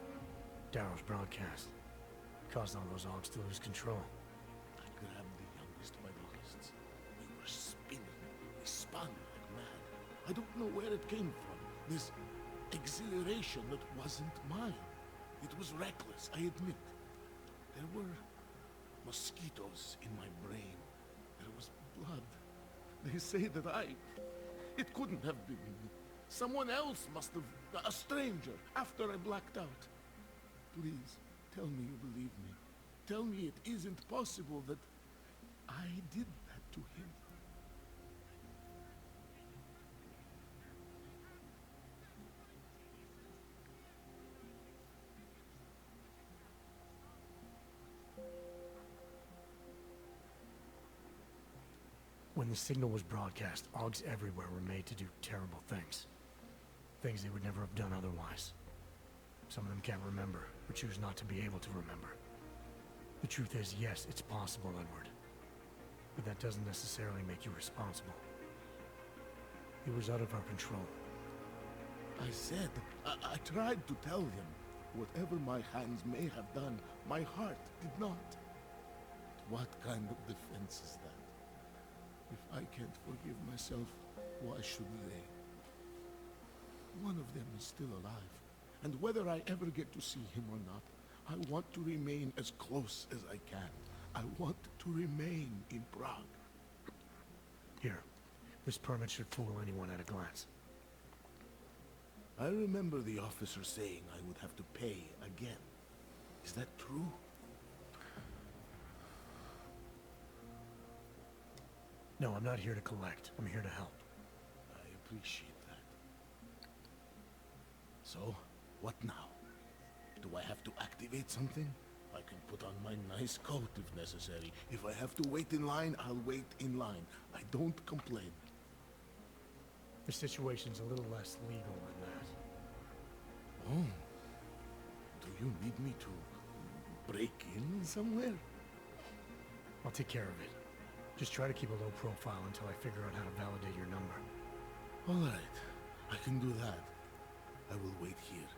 Darrow's broadcast. Caused all those Augs to lose control. I grabbed the youngest by the wrists. We were spinning. We spun like mad. I don't know where it came from. This exhilaration that wasn't mine. It was reckless, I admit. There were mosquitoes in my brain. There was blood. They say that it couldn't have been me. Someone else must have... a stranger, after I blacked out. Please, tell me you believe me. Tell me it isn't possible that I did that to him. When the signal was broadcast, Augs everywhere were made to do terrible things. Things they would never have done otherwise. Some of them can't remember, or choose not to be able to remember. The truth is, yes, it's possible, Edward. But that doesn't necessarily make you responsible. It was out of our control. I said, I tried to tell him. Whatever my hands may have done, my heart did not. What kind of defense is that? If I can't forgive myself, why should they? One of them is still alive, and whether I ever get to see him or not, I want to remain as close as I can. I want to remain in Prague. Here, this permit should fool anyone at a glance. I remember the officer saying I would have to pay again. Is that true? No, I'm not here to collect. I'm here to help. I appreciate that. So, what now? Do I have to activate something? I can put on my nice coat if necessary. If I have to wait in line, I'll wait in line. I don't complain. The situation's a little less legal than that. Oh. Do you need me to break in somewhere? I'll take care of it. Just try to keep a low profile until I figure out how to validate your number. All right. I can do that. I will wait here.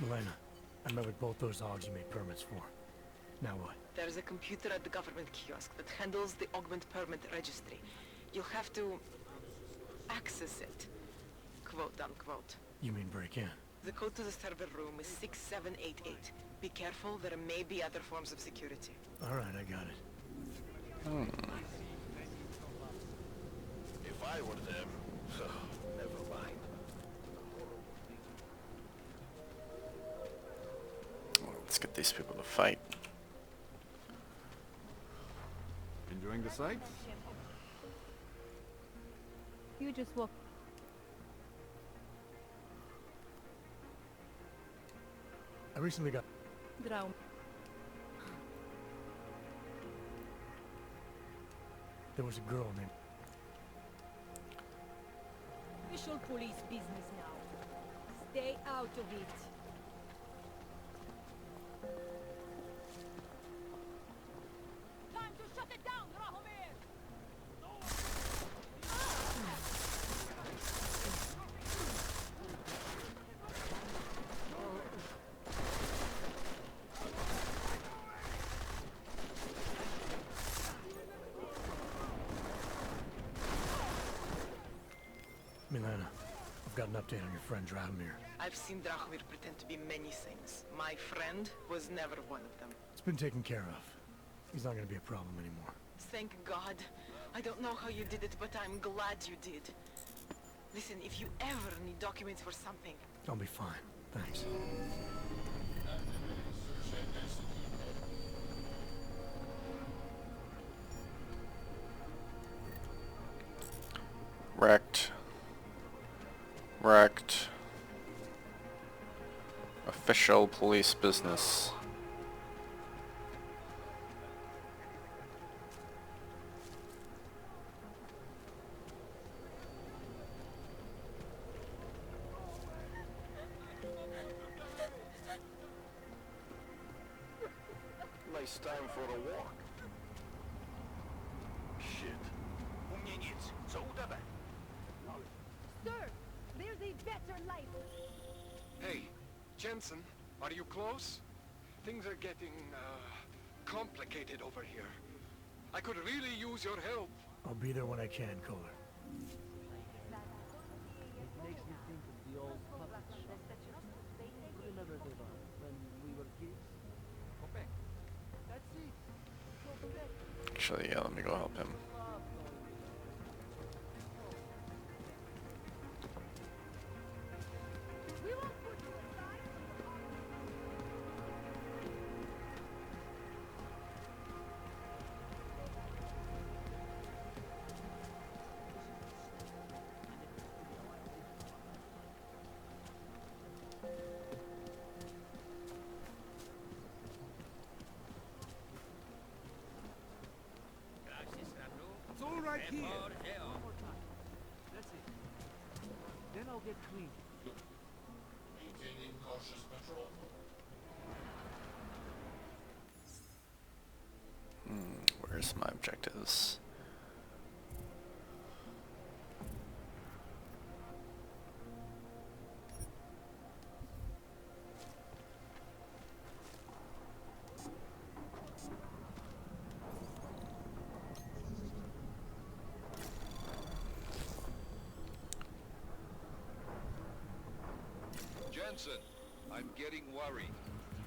Milena, I met with both those Augs you made permits for. Now what? There's a computer at the government kiosk that handles the augment permit registry. You'll have to access it, quote unquote. You mean break in? The code to the server room is 6788. Be careful, there may be other forms of security. All right, I got it. I were there. Never mind. Well, let's get these people to fight. Enjoying the sights? You just walk. I recently got... Drown. There was a girl named... Official police business now. Stay out of it. Time to shut it down, Rahomir! Milena, I've got an update on your friend Drahomir. I've seen Drahomir pretend to be many things. My friend was never one of them. It's been taken care of. He's not gonna be a problem anymore. Thank God. I don't know how you did it, but I'm glad you did. Listen, if you ever need documents for something... I'll be fine. Thanks. Wrecked. Wrecked. Official police business. Nice time for a walk. Shit. Sir, there's a better life. Hey, Jensen, are you close? Things are getting, complicated over here. I could really use your help. I'll be there when I can, Kohler. It makes me think of the old puppet shop. Remember the one when we were kids? Go back. That's it. Go back. Actually, yeah, let me go help him. We won't put you aside. It's all right here. One more time. That's it. Then I'll get clean. Maintaining cautious patrol. Where's my objectives? Jensen, I'm getting worried.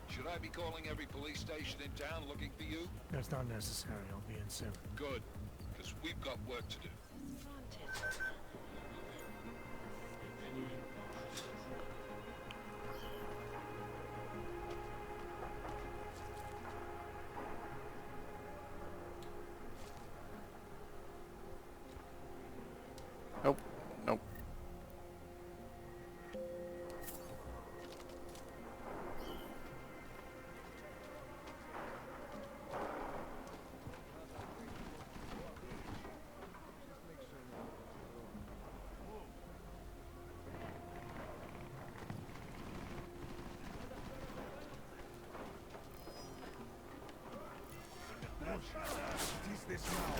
Should I be calling every police station in town looking for you? That's not necessary. I'll be in soon. Good, because we've got work to do. Granted. Nope. Nope. What is this now?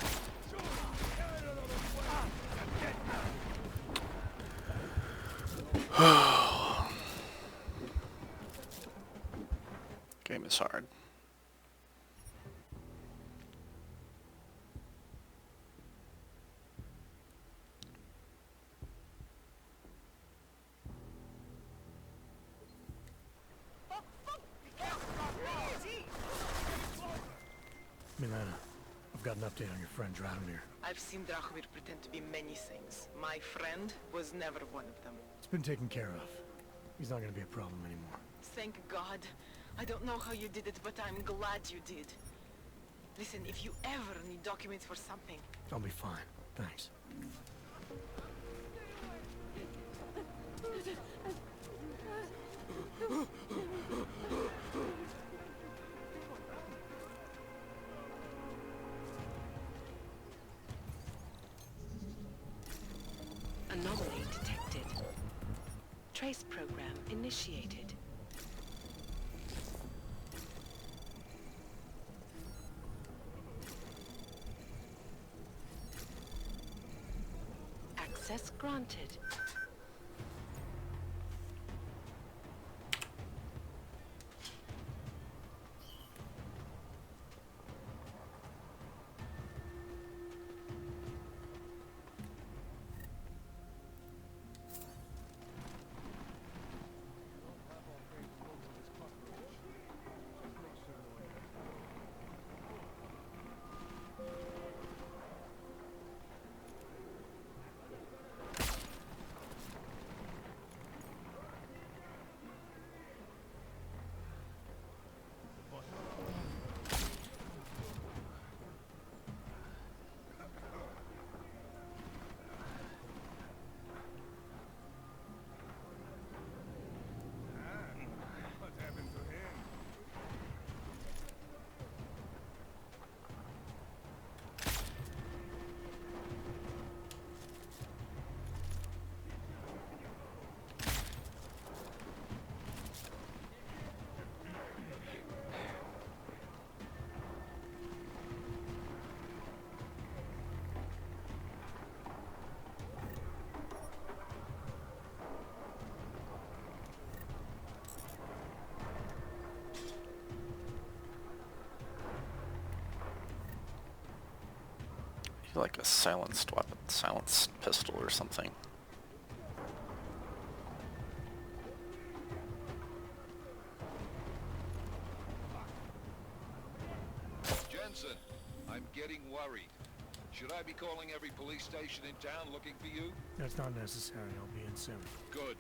Game is hard. Milena, I've got an update on your friend Drahomir. I've seen Drahomir pretend to be many things. My friend was never one of them. It's been taken care of. He's not gonna be a problem anymore. Thank God. I don't know how you did it, but I'm glad you did. Listen, if you ever need documents for something... I'll be fine. Thanks. Anomaly detected. Trace program initiated. Access granted. Like a silenced weapon, silenced pistol or something. Jensen, I'm getting worried. Should I be calling every police station in town looking for you? That's not necessary. I'll be in soon. Good,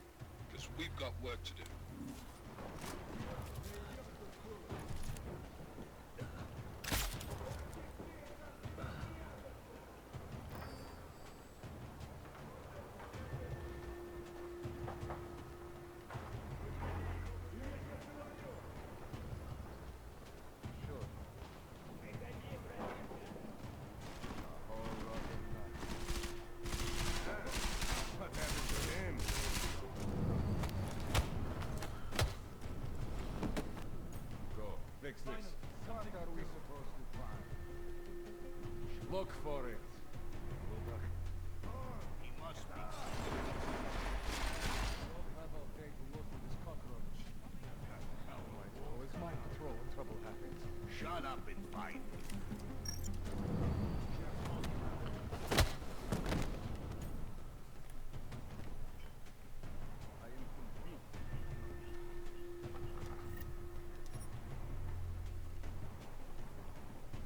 because we've got work to do. Fix this. What are we supposed to find? Look for it. He must be. Don't have all day to look with this cockroach. It's my patrol when trouble happens. Shut up and find me.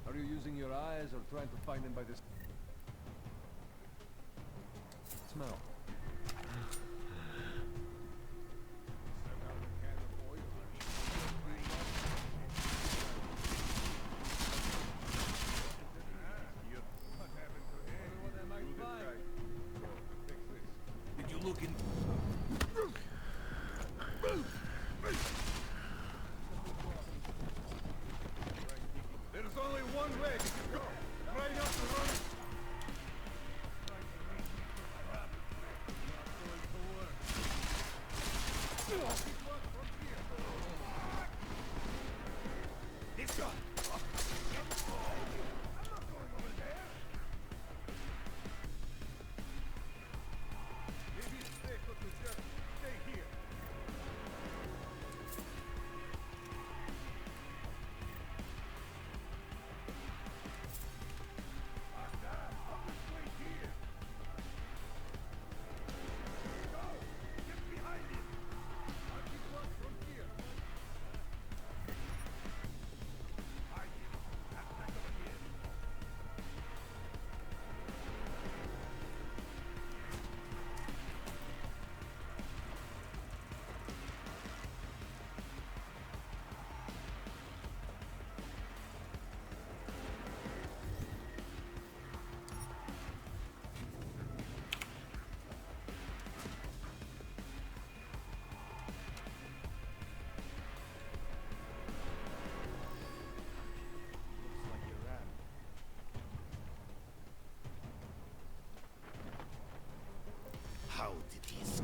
Are you using your eyes or trying to find them by the smell? Did you look in? There's only one way. Go! Right up the road! This guy! Maybe it's safer to just stay here.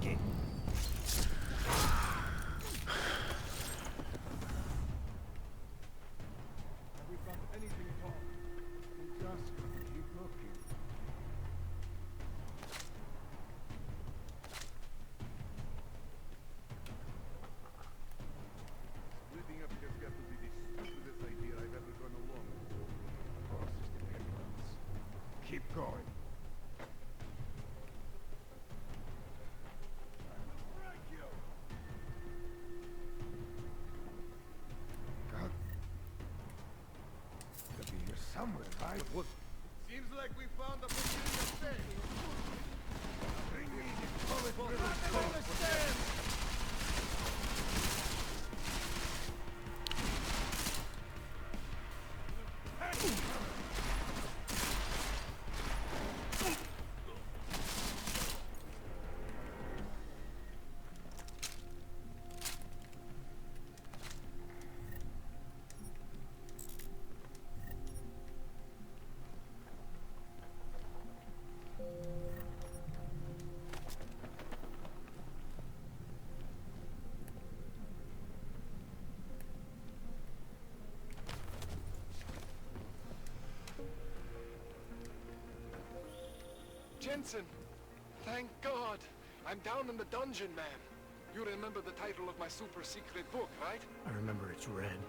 escape. Have we found anything at all? We just keep looking. Splitting up has got to be the stupidest idea I've ever gone along with. Oh, Sister Pennywise. Keep going. God. Could be here somewhere, right? What? Seems like we found a familiar thing. Bring me the bulletproof vest. Jensen! Thank God! I'm down in the dungeon, man. You remember the title of my super secret book, right? I remember it's red.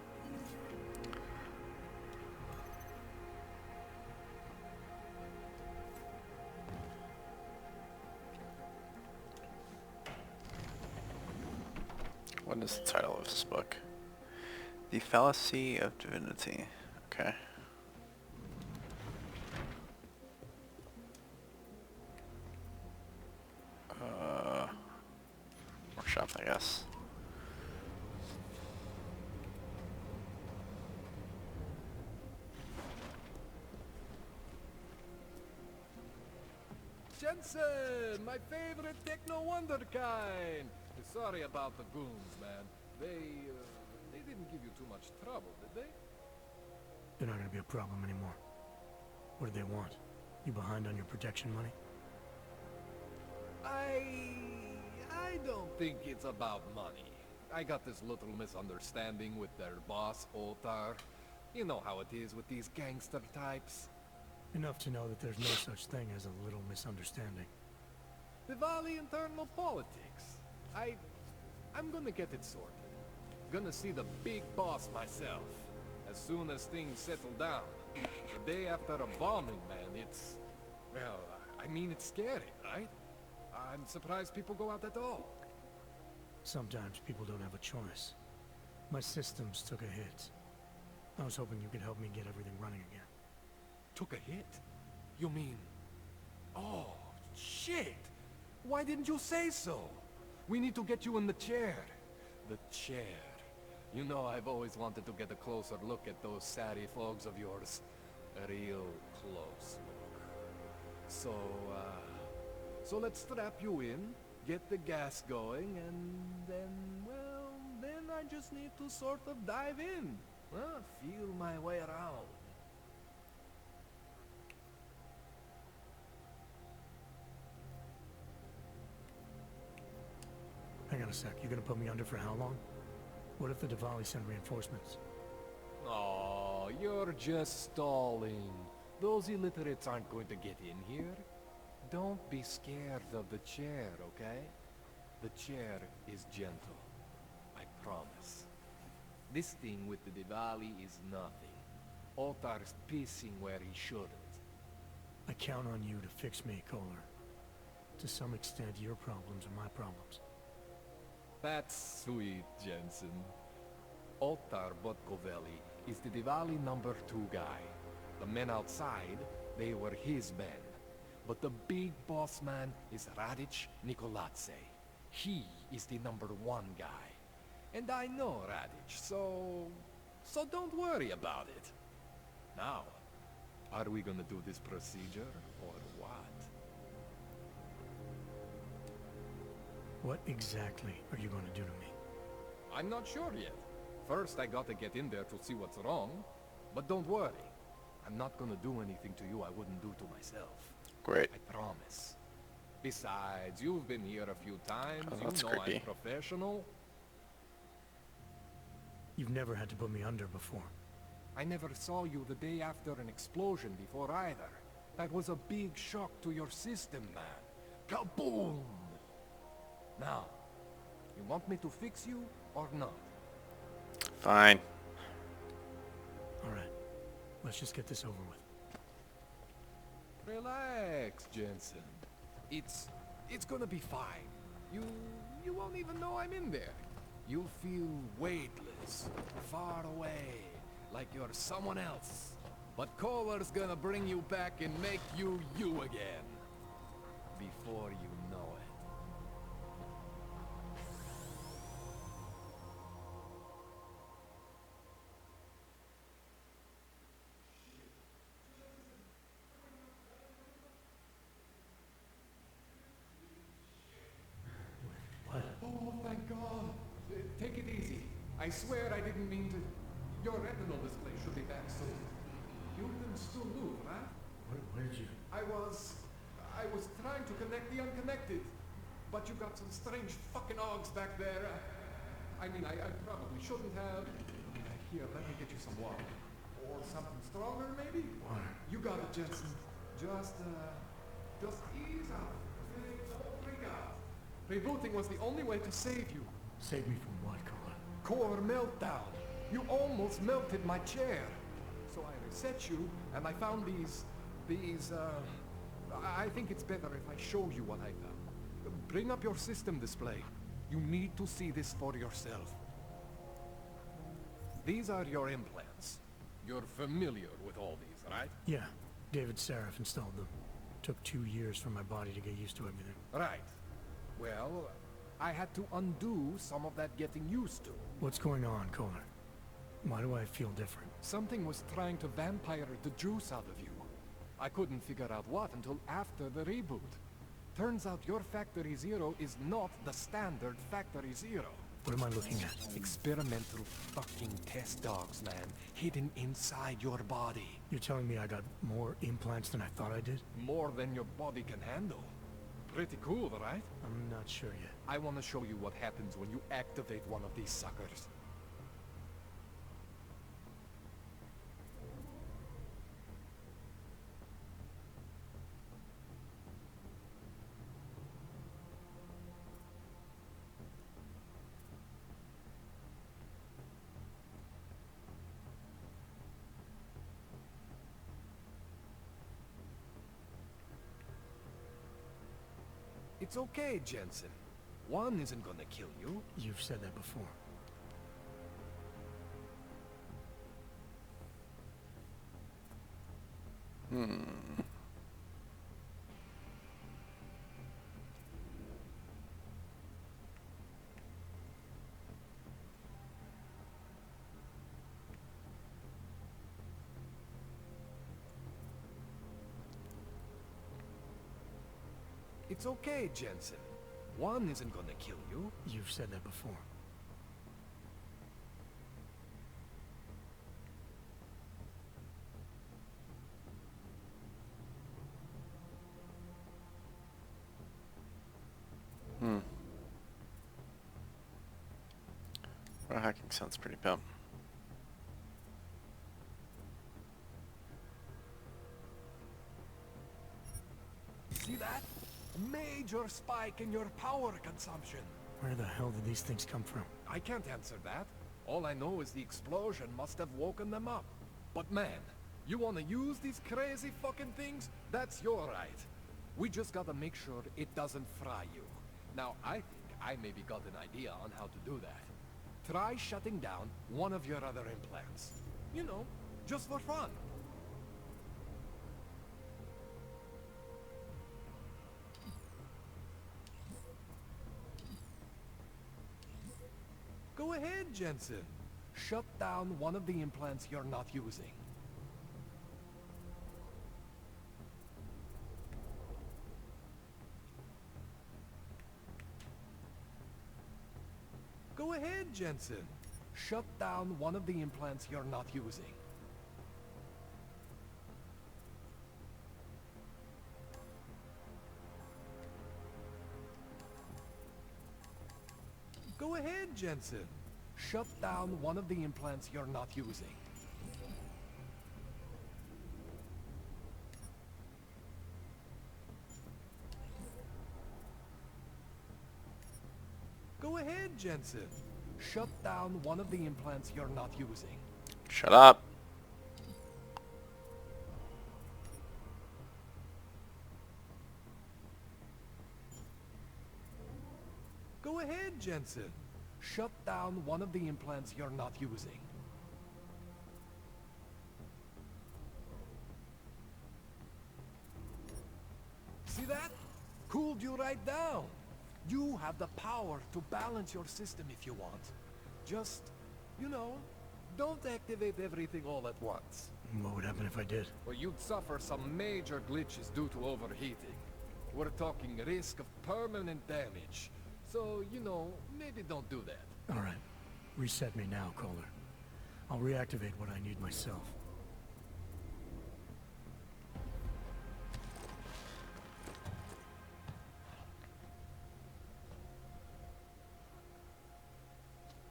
What is the title of this book? The Fallacy of Divinity. Okay. Workshop, I guess. Jensen, my favorite techno wonderkind. Sorry about the goons, man. They didn't give you too much trouble, did they? They're not gonna be a problem anymore. What do they want? You behind on your protection money? I don't think it's about money. I got this little misunderstanding with their boss, Otar. You know how it is with these gangster types. Enough to know that there's no such thing as a little misunderstanding. Diwali internal politics. I'm gonna get it sorted. Gonna see the big boss myself. As soon as things settle down. The day after a bombing, man, it's... Well, I mean, it's scary, right? I'm surprised people go out at all. Sometimes people don't have a choice. My systems took a hit. I was hoping you could help me get everything running again. Took a hit? You mean... Oh, shit! Why didn't you say so? We need to get you in the chair. The chair. You know I've always wanted to get a closer look at those satty fogs of yours. A real close look. So let's strap you in, get the gas going, and then, well, then I just need to sort of dive in. Feel my way around. Hang on a sec, you gonna put me under for how long? What if the Diwali send reinforcements? Oh, you're just stalling. Those illiterates aren't going to get in here. Don't be scared of the chair, okay? The chair is gentle. I promise. This thing with the Diwali is nothing. Otar's pissing where he shouldn't. I count on you to fix me, Kohler. To some extent, your problems are my problems. That's sweet, Jensen. Otar Botkovelli is the Diwali #2 guy. The men outside, they were his men. But the big boss man is Radic Nikoladze. He is the #1 guy. And I know Radic, so don't worry about it. Now, are we gonna do this procedure, or what? What exactly are you gonna do to me? I'm not sure yet. First, I gotta get in there to see what's wrong. But don't worry. I'm not gonna do anything to you I wouldn't do to myself. Great. I promise. Besides, you've been here a few times. Oh, You that's know creepy. I'm professional. You've never had to put me under before. I never saw you the day after an explosion before either. That was a big shock to your system, man. Kaboom! Now, you want me to fix you or not? Fine. Alright, let's just get this over with. Relax, Jensen. It's gonna be fine. You won't even know I'm in there. You'll feel weightless, far away, like you're someone else. But Kohler's gonna bring you back and make you you again. Before you know it. What? Oh, thank God. Take it easy. I swear I didn't mean to... Your retinal display should be back soon. You can still move, right? Where did you... I was trying to connect the unconnected. But you got some strange fucking ogs back there. I mean, I probably shouldn't have. Here, let me get you some water. Or something stronger, maybe? Water. You got it, Jensen. Just ease up. Don't freak out. Rebooting was the only way to save you. Save me from what, Kohler? Core meltdown. You almost melted my chair. So I reset you, and I found these, I think it's better if I show you what I found. Bring up your system display. You need to see this for yourself. These are your implants. You're familiar with all these, right? Yeah, David Seraph installed them. Took 2 years for my body to get used to everything. Right. Well, I had to undo some of that getting used to. What's going on, Kohler? Why do I feel different? Something was trying to vampire the juice out of you. I couldn't figure out what until after the reboot. Turns out your Factory Zero is not the standard Factory Zero. What am I looking at? Experimental fucking test dogs, man. Hidden inside your body. You're telling me I got more implants than I thought I did? More than your body can handle. Pretty cool, right? I'm not sure yet. I want to show you what happens when you activate one of these suckers. It's okay, Jensen. One isn't gonna kill you. You've said that before. It's okay, Jensen. One isn't gonna kill you. You've said that before. Well, hacking sounds pretty dumb. See that? Major spike in your power consumption. Where the hell did these things come from? I can't answer that. All I know is the explosion must have woken them up. But man, you wanna use these crazy fucking things? That's your right. We just gotta make sure it doesn't fry you. Now, I think I maybe got an idea on how to do that. Try shutting down one of your other implants. You know, just for fun. Go ahead, Jensen. Shut down one of the implants you're not using. Go ahead, Jensen. Shut down one of the implants you're not using. Go ahead, Jensen. Shut down one of the implants you're not using. Go ahead, Jensen. Shut down one of the implants you're not using. Shut up. Go ahead, Jensen. Shut down one of the implants you're not using. See that? Cooled you right down. You have the power to balance your system if you want. Just, you know, don't activate everything all at once. What would happen if I did? Well, you'd suffer some major glitches due to overheating. We're talking risk of permanent damage. So, you know, maybe don't do that. All right. Reset me now, Kohler. I'll reactivate what I need myself.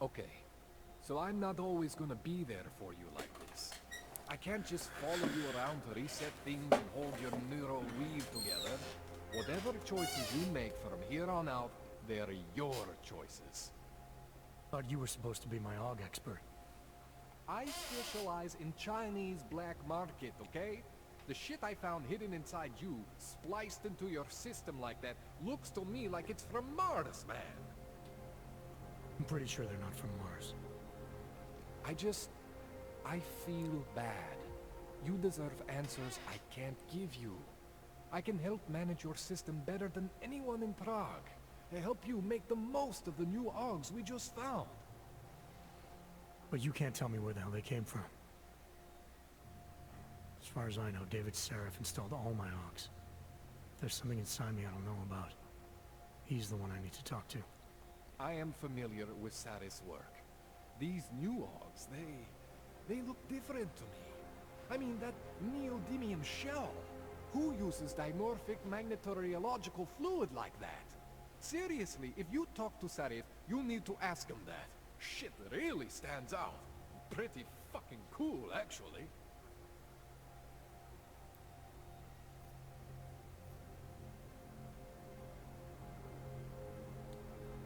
Okay, so I'm not always gonna be there for you like this. I can't just follow you around to reset things and hold your neural weave together. Whatever choices you make from here on out, they're your choices. Thought you were supposed to be my AUG expert. I specialize in Chinese black market, okay? The shit I found hidden inside you, spliced into your system like that, looks to me like it's from Mars, man. I'm pretty sure they're not from Mars. I feel bad. You deserve answers I can't give you. I can help manage your system better than anyone in Prague. I help you make the most of the new AUGs we just found. But you can't tell me where the hell they came from. As far as I know, David Seraph installed all my AUGs. There's something inside me I don't know about. He's the one I need to talk to. I am familiar with Sarah's work. These new AUGs, they look different to me. I mean, that neodymium shell. Who uses dimorphic magnetorheological fluid like that? Seriously, if you talk to Sarif, you need to ask him that. Shit really stands out. Pretty fucking cool, actually.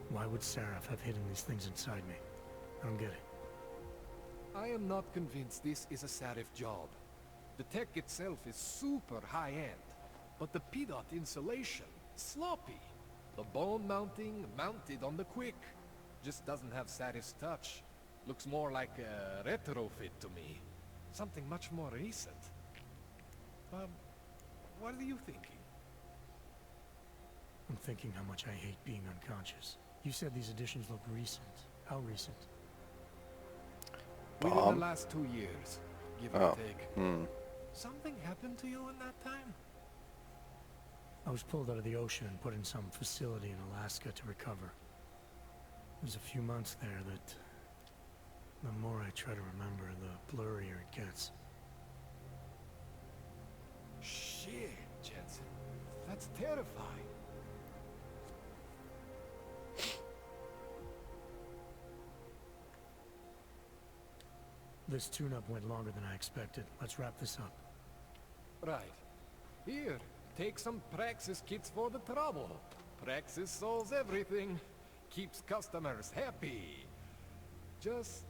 Why would Seraph have hidden these things inside me? I don't get it. I am not convinced this is a Sarif job. The tech itself is super high-end, but the PDOT insulation, sloppy. The bone mounting, mounted on the quick. Just doesn't have Sarif's touch. Looks more like a retrofit to me. Something much more recent. What are you thinking? I'm thinking how much I hate being unconscious. You said these additions look recent. How recent? Within the last 2 years, give or take. Hmm. Something happened to you in that time? I was pulled out of the ocean and put in some facility in Alaska to recover. There's a few months there that... the more I try to remember, the blurrier it gets. Shit, Jensen. That's terrifying. This tune-up went longer than I expected. Let's wrap this up. Right. Here, take some Praxis kits for the trouble. Praxis solves everything. Keeps customers happy. Just,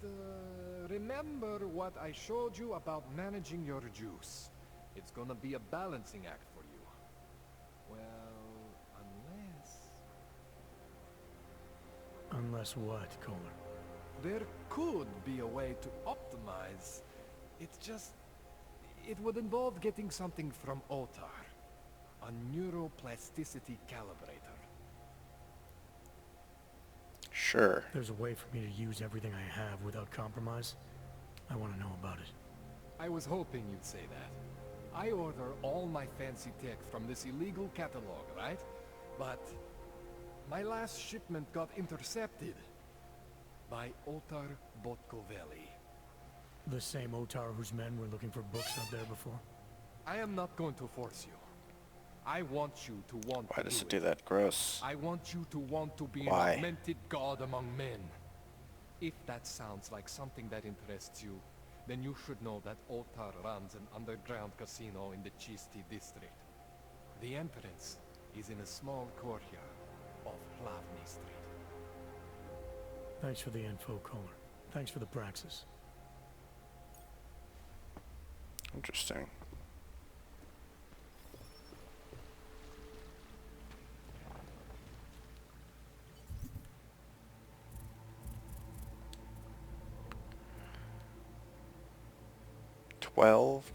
remember what I showed you about managing your juice. It's gonna be a balancing act for you. Well, unless... Unless what, Kohler? There could be a way to optimize. It's just... it would involve getting something from Otar. A neuroplasticity calibrator. Sure. There's a way for me to use everything I have without compromise? I want to know about it. I was hoping you'd say that. I order all my fancy tech from this illegal catalog, right? But my last shipment got intercepted by Otar Botkoveli. The same Otar whose men were looking for books out there before? I am not going to force you. I want you to want Why to does do it do that? Gross. I want you to want to be Why? an augmented god among men. If that sounds like something that interests you, then you should know that Otar runs an underground casino in the Chisti district. The entrance is in a small courtyard off Hlavny Street. Thanks for the info, caller. Thanks for the praxis. Interesting.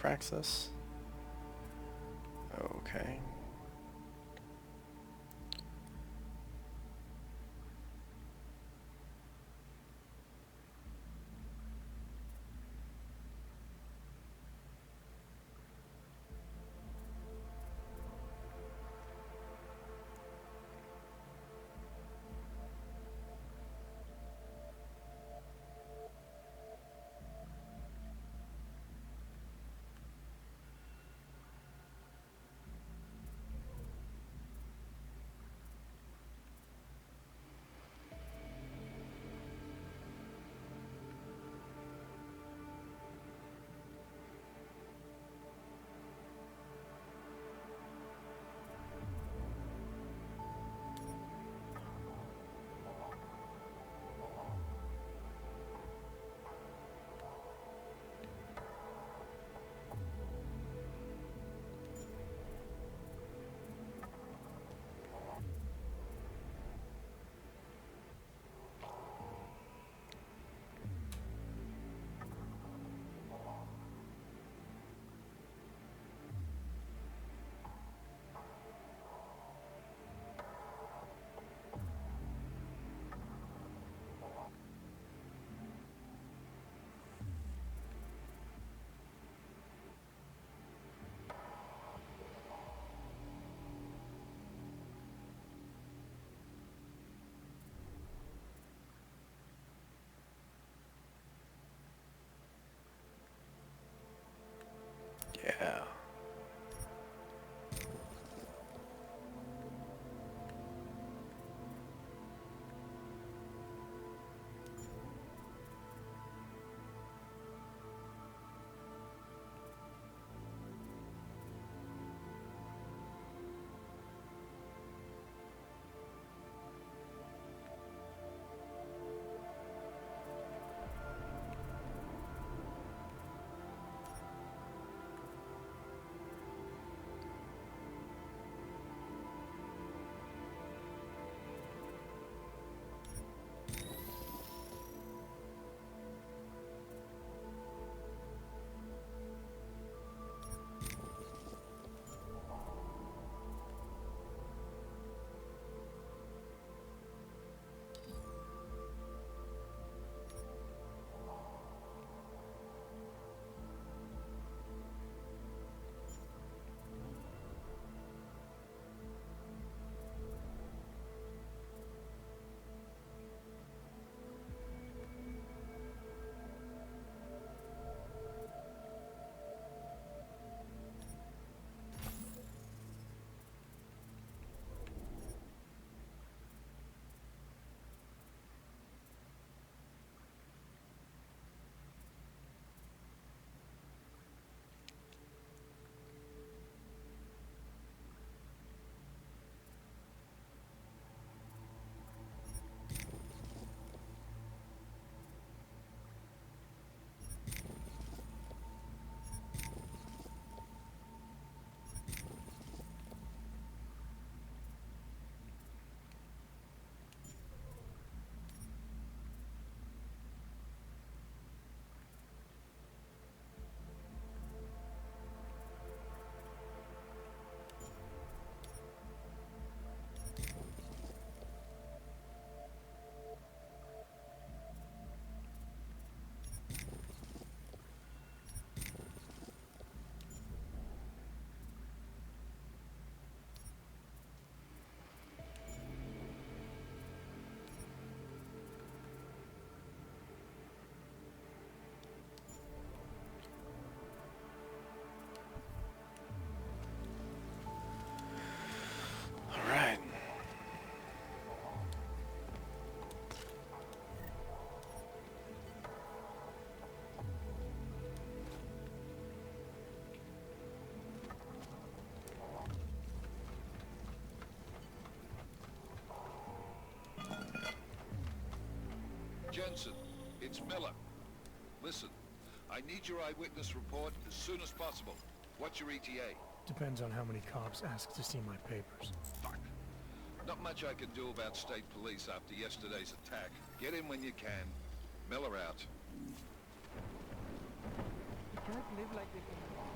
Praxis? Okay. Hansen, it's Miller. Listen, I need your eyewitness report as soon as possible. What's your ETA? Depends on how many cops ask to see my papers. Fuck. Not much I can do about state police after yesterday's attack. Get in when you can. Miller out. You can't live like this anymore.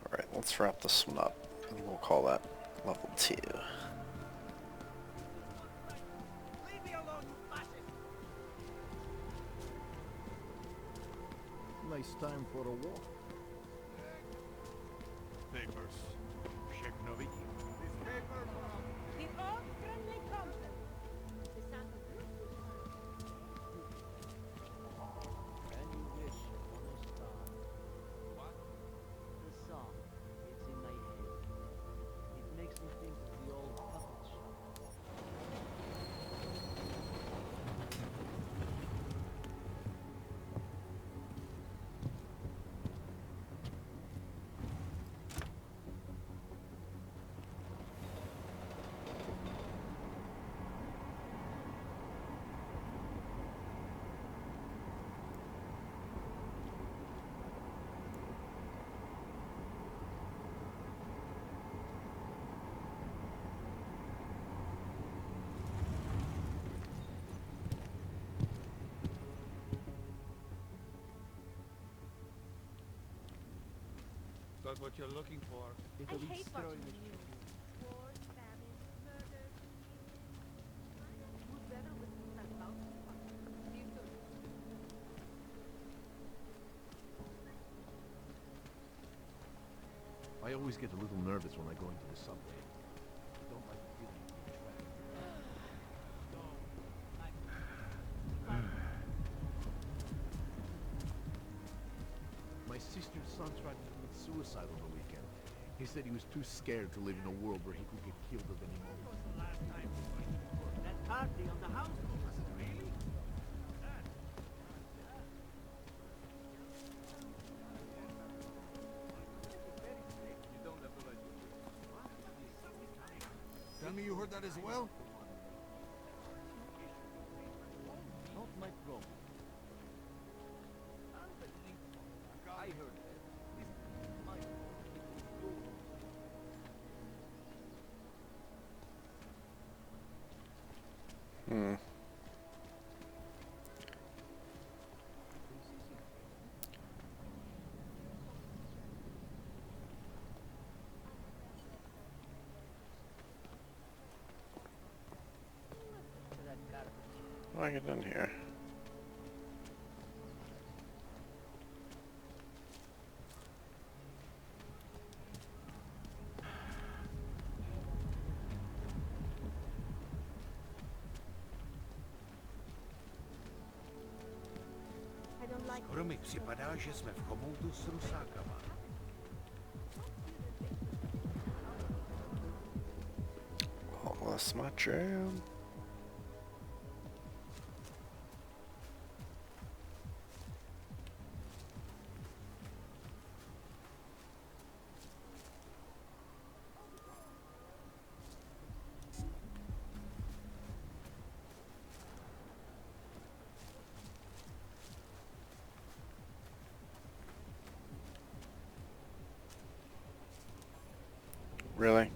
Alright, let's wrap this one up, and we'll call that level 2. Leave me alone, you fascist! Nice time for a walk. Papers. Sheknovi. This paper from... The old friendly Compton. The sound of Can you wish upon a star? What? The song. It's in my head. It makes me think of the old puppet show. Got what you're looking for. I hate watching the news. Wars, famine, murder. Who's better with that mouth? You too. I always get a little nervous when I go into the subway. I don't like the feeling of being trapped. My sister's son tried to commit suicide on the weekend. He said he was too scared to live in a world where he could get killed at any moment. When was the last time we went to work? That party on the houseboat. Really? Tell me you heard that as well? Not my problem. I heard that. It's my Hmm. How do I get in here? I don't like Skoro mi připadá, že jsme v chomoutu s rusákama. Oh, that's my jam. Really?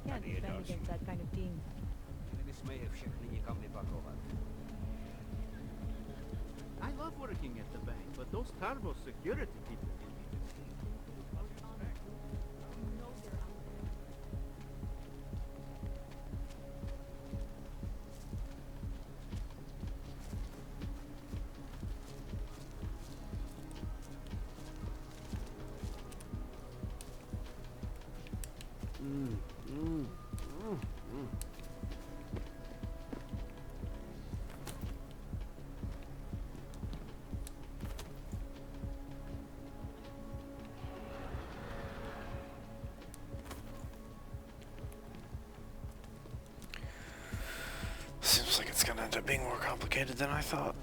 Can't defend against that kind of team. I love working at the bank, but those terrible security people can be Seems like it's gonna end up being more complicated than I thought.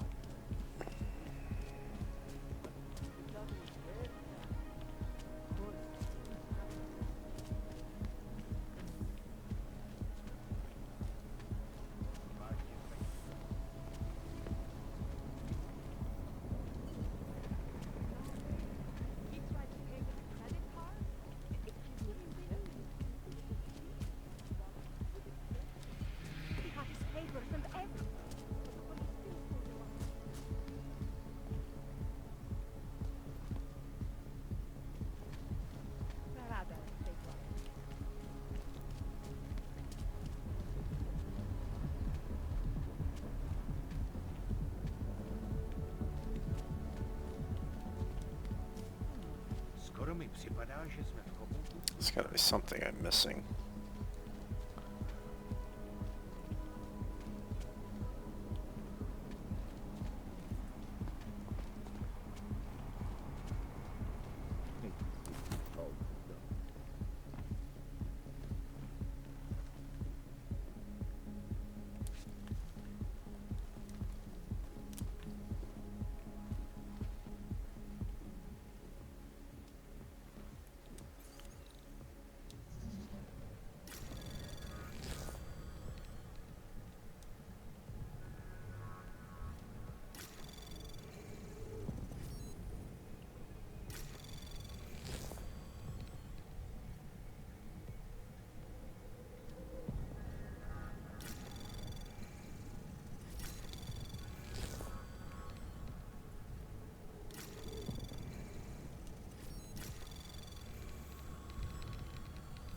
There's gotta be something I'm missing.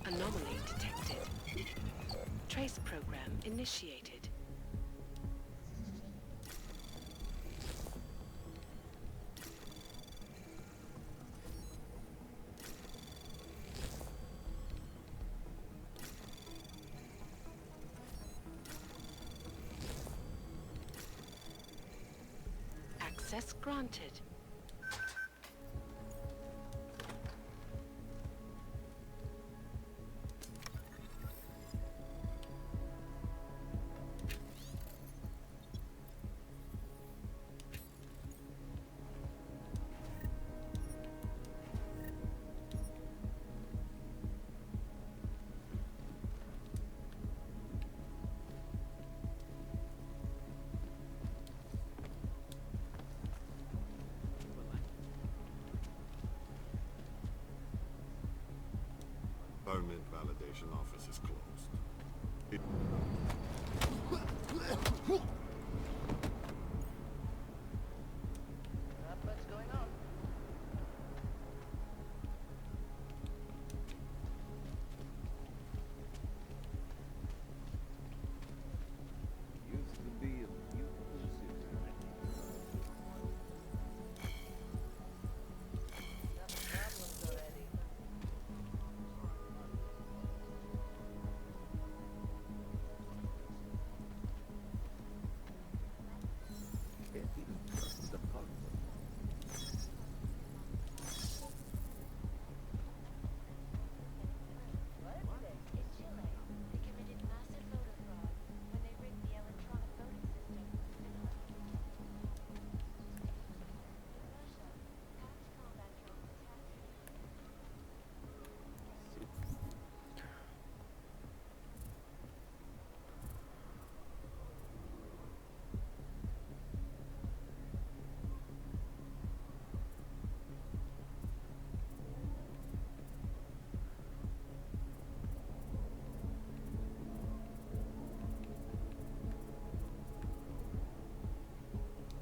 Anomaly detected. Trace program initiated. Access granted. Permit validation office is closed. What's going on? Used to be a beautiful city. Problems already. Can't even trust the partner. In Chile, they committed massive voter fraud when they rigged the electronic voting system in Russia, hacked combat drones attacked.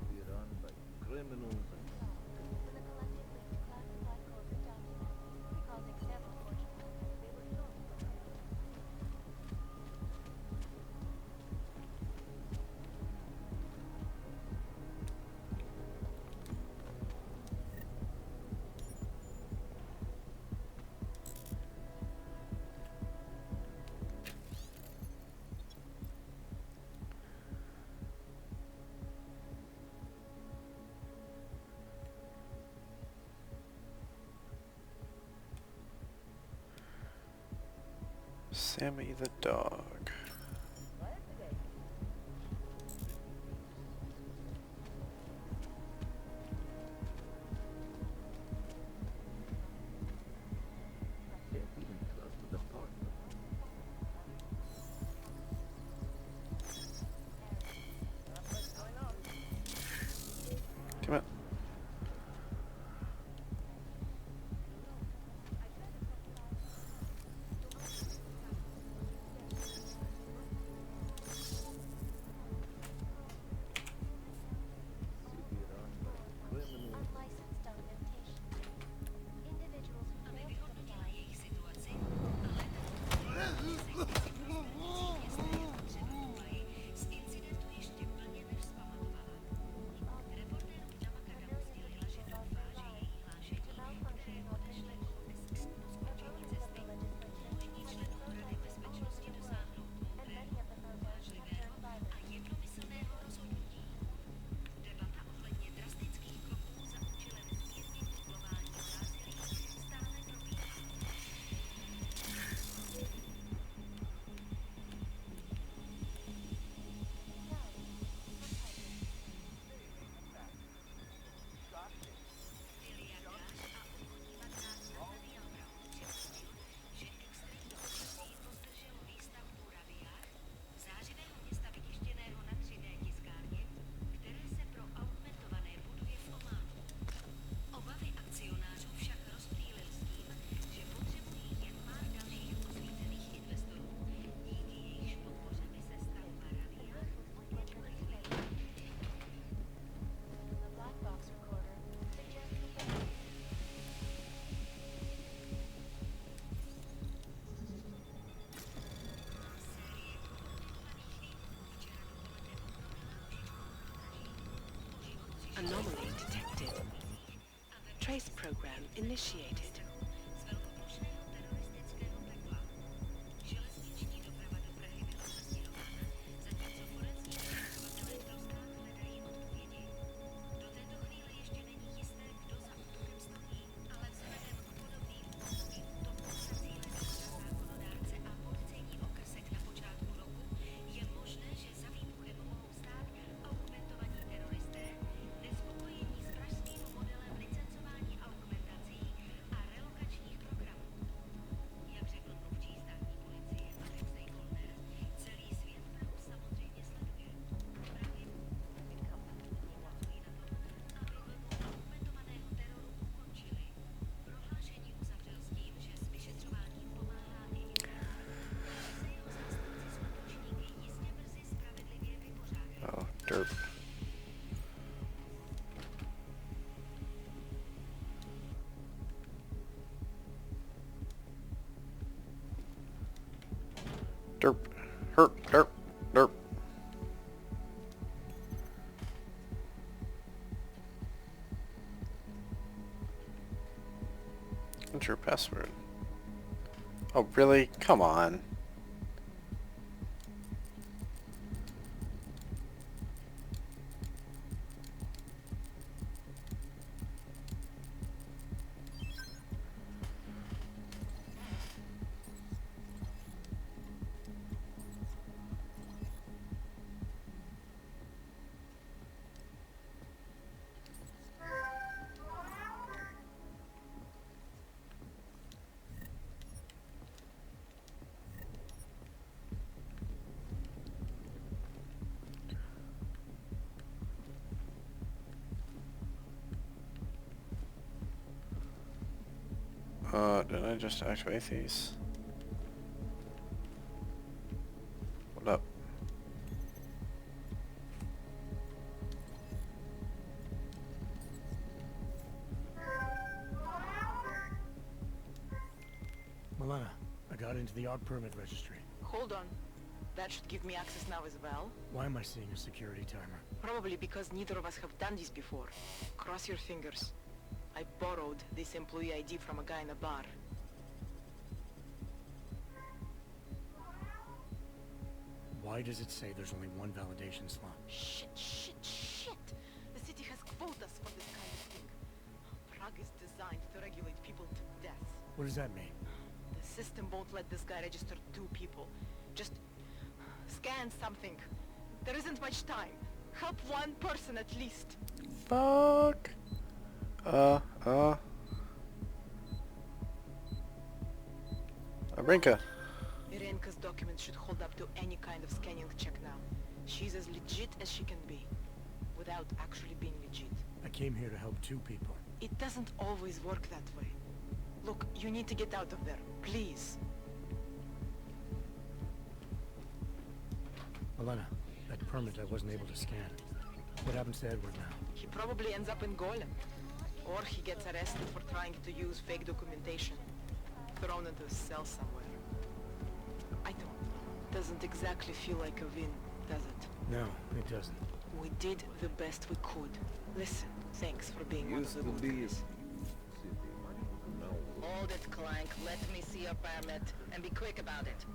Be run by criminals and With a collective link to classified corporate documents, causing several fortune companies they were filmed from. Sammy the dog. Anomaly detected. Trace program initiated. Oh, derp. Derp. Herp. Derp. Derp. Enter your password. Oh, really? Come on. Did I just activate these? What up? Milena, I got into the ARC permit registry. Hold on. That should give me access now as well. Why am I seeing a security timer? Probably because neither of us have done this before. Cross your fingers. I borrowed this employee ID from a guy in a bar. Why does it say there's only one validation slot? Shit. The city has quotas for this kind of thing. Prague is designed to regulate people to death. What does that mean? The system won't let this guy register 2 people. Just scan something. There isn't much time. Help one person at least. Fuck. Arinka. Irenka's documents should hold up to any kind of scanning check now. She's as legit as she can be, without actually being legit. I came here to help 2 people. It doesn't always work that way. Look, you need to get out of there, please. Milena, that permit I wasn't able to scan. What happens to Edward now? He probably ends up in Golem. Or he gets arrested for trying to use fake documentation. Thrown into a cell somewhere. I don't know. Doesn't exactly feel like a win, does it? No, it doesn't. We did the best we could. Listen, thanks for being one of the witnesses. Hold it, Clank. Let me see your permit, and be quick about it.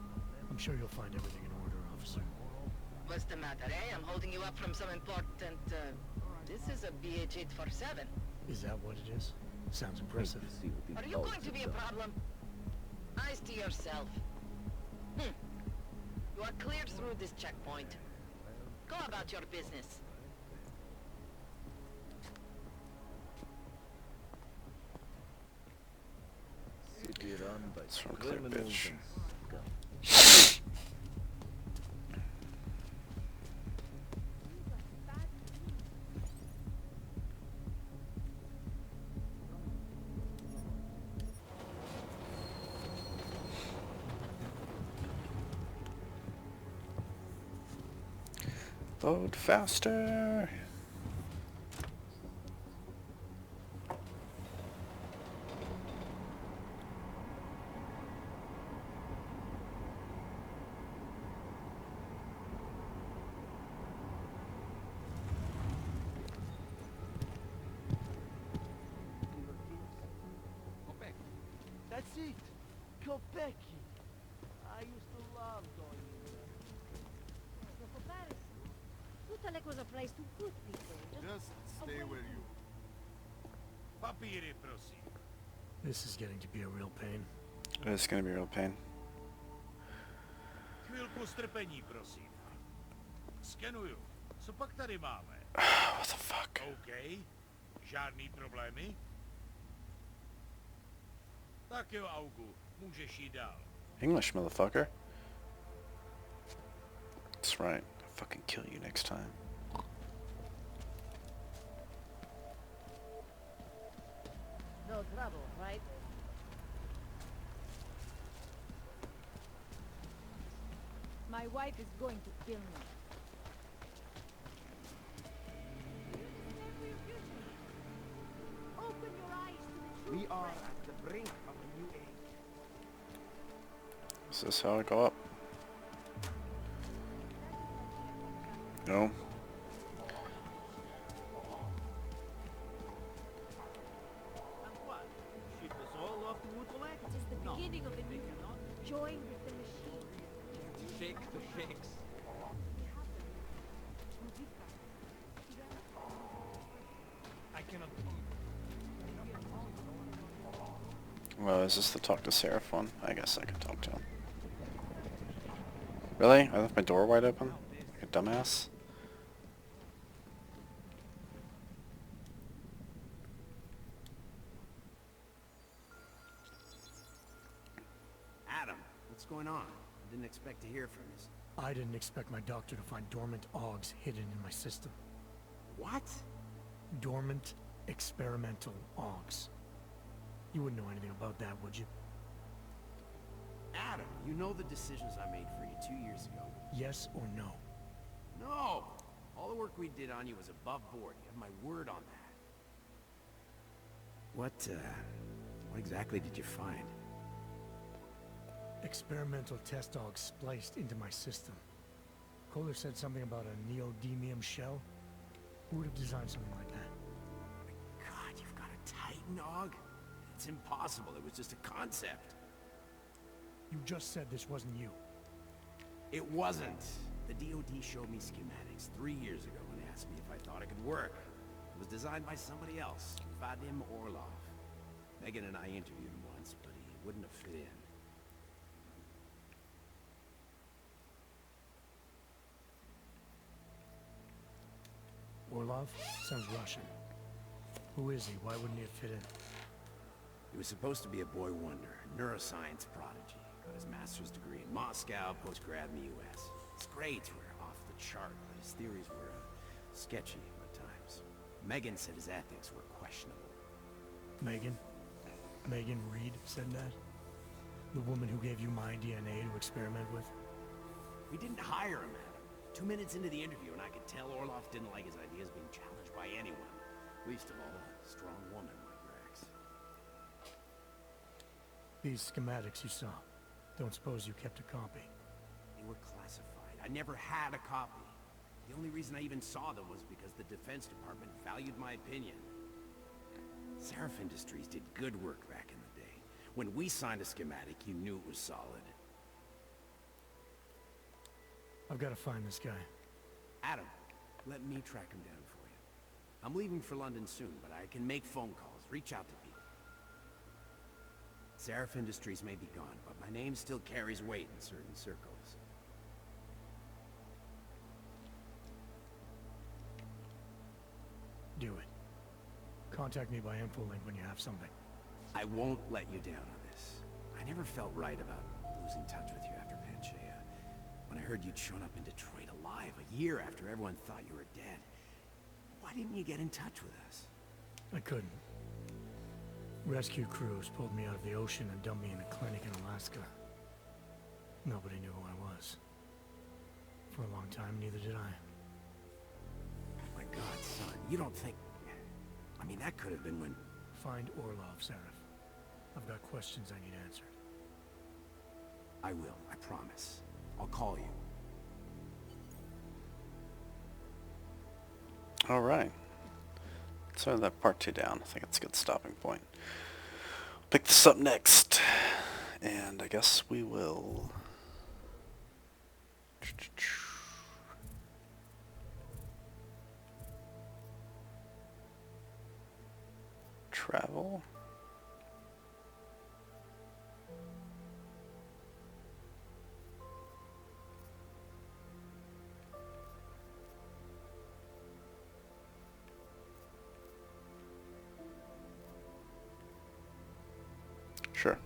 I'm sure you'll find everything in order, officer. What's the matter, eh? I'm holding you up from some important, This is a BH-847. Is that what it is? Sounds impressive. Are you going to be a problem? Eyes to yourself. You are cleared through this checkpoint. Go about your business. City run by It's from Clear criminals Bitch. and scum. Load faster. Kopecki. I used to love going in there. For comparison, Tutalek was a place to good people. Just stay where you Papiri, prosím. This is getting to be a real pain. It's gonna be a real pain. Chvilku strpení, prosím. Skenuju. Co pak tady máme? What the fuck? OK. Žádný problémy? Tak jo, Augu. Můžeš jít dál. English, motherfucker. That's right. I'll fucking kill you next time. No trouble, right? My wife is going to kill me. Open your eyes to the truth. We are at the brink of a new age. Is this how I go up? No. It is the beginning of a new join with the machine. Shake the shakes. I cannot Well, is this the talk to Seraph one? I guess I could talk to him. Really? I left my door wide open? Like a dumbass? Adam, what's going on? I didn't expect to hear from you. I didn't expect my doctor to find dormant OGs hidden in my system. What? Dormant experimental OGs. You wouldn't know anything about that, would you? Adam, you know the decisions I made for you 2 years ago. Yes or no? No! All the work we did on you was above board. You have my word on that. What exactly did you find? Experimental test dogs spliced into my system. Kohler said something about a neodymium shell. Who would have designed something like that? God, you've got a Titan dog? It's impossible. It was just a concept. You just said this wasn't you. It wasn't. The DoD showed me schematics 3 years ago and asked me if I thought it could work. It was designed by somebody else, Vadim Orlov. Megan and I interviewed him once, but he wouldn't have fit in. Orlov? Sounds Russian. Who is he? Why wouldn't he fit in? He was supposed to be a boy wonder, neuroscience prodigy. Got his master's degree in Moscow, post-grad in the US. His grades were off the chart, but his theories were sketchy at times. Megan said his ethics were questionable. Megan? Megan Reed said that? The woman who gave you my DNA to experiment with? We didn't hire him, Adam. 2 minutes into the interview, and I could tell Orlov didn't like his ideas being challenged by anyone. Least of all, a strong woman like Rex. These schematics you saw. Don't suppose you kept a copy? They were classified. I never had a copy. The only reason I even saw them was because the Defense Department valued my opinion. Seraph Industries did good work back in the day. When we signed a schematic, you knew it was solid. I've got to find this guy. Adam, let me track him down for you. I'm leaving for London soon, but I can make phone calls, reach out to people. Seraph Industries may be gone, but my name still carries weight in certain circles. Do it. Contact me by infolink when you have something. I won't let you down on this. I never felt right about losing touch with you after Panchaea. When I heard you'd shown up in Detroit alive a year after everyone thought you were dead, why didn't you get in touch with us? I couldn't. Rescue crews pulled me out of the ocean and dumped me in a clinic in Alaska. Nobody knew who I was. For a long time, neither did I. My God, son, you don't think... I mean, that could have been when... Find Orlov, Seraph. I've got questions I need answered. I will, I promise. I'll call you. Alright. So that part 2 down. I think it's a good stopping point. Pick this up next And I guess we will travel. Sure.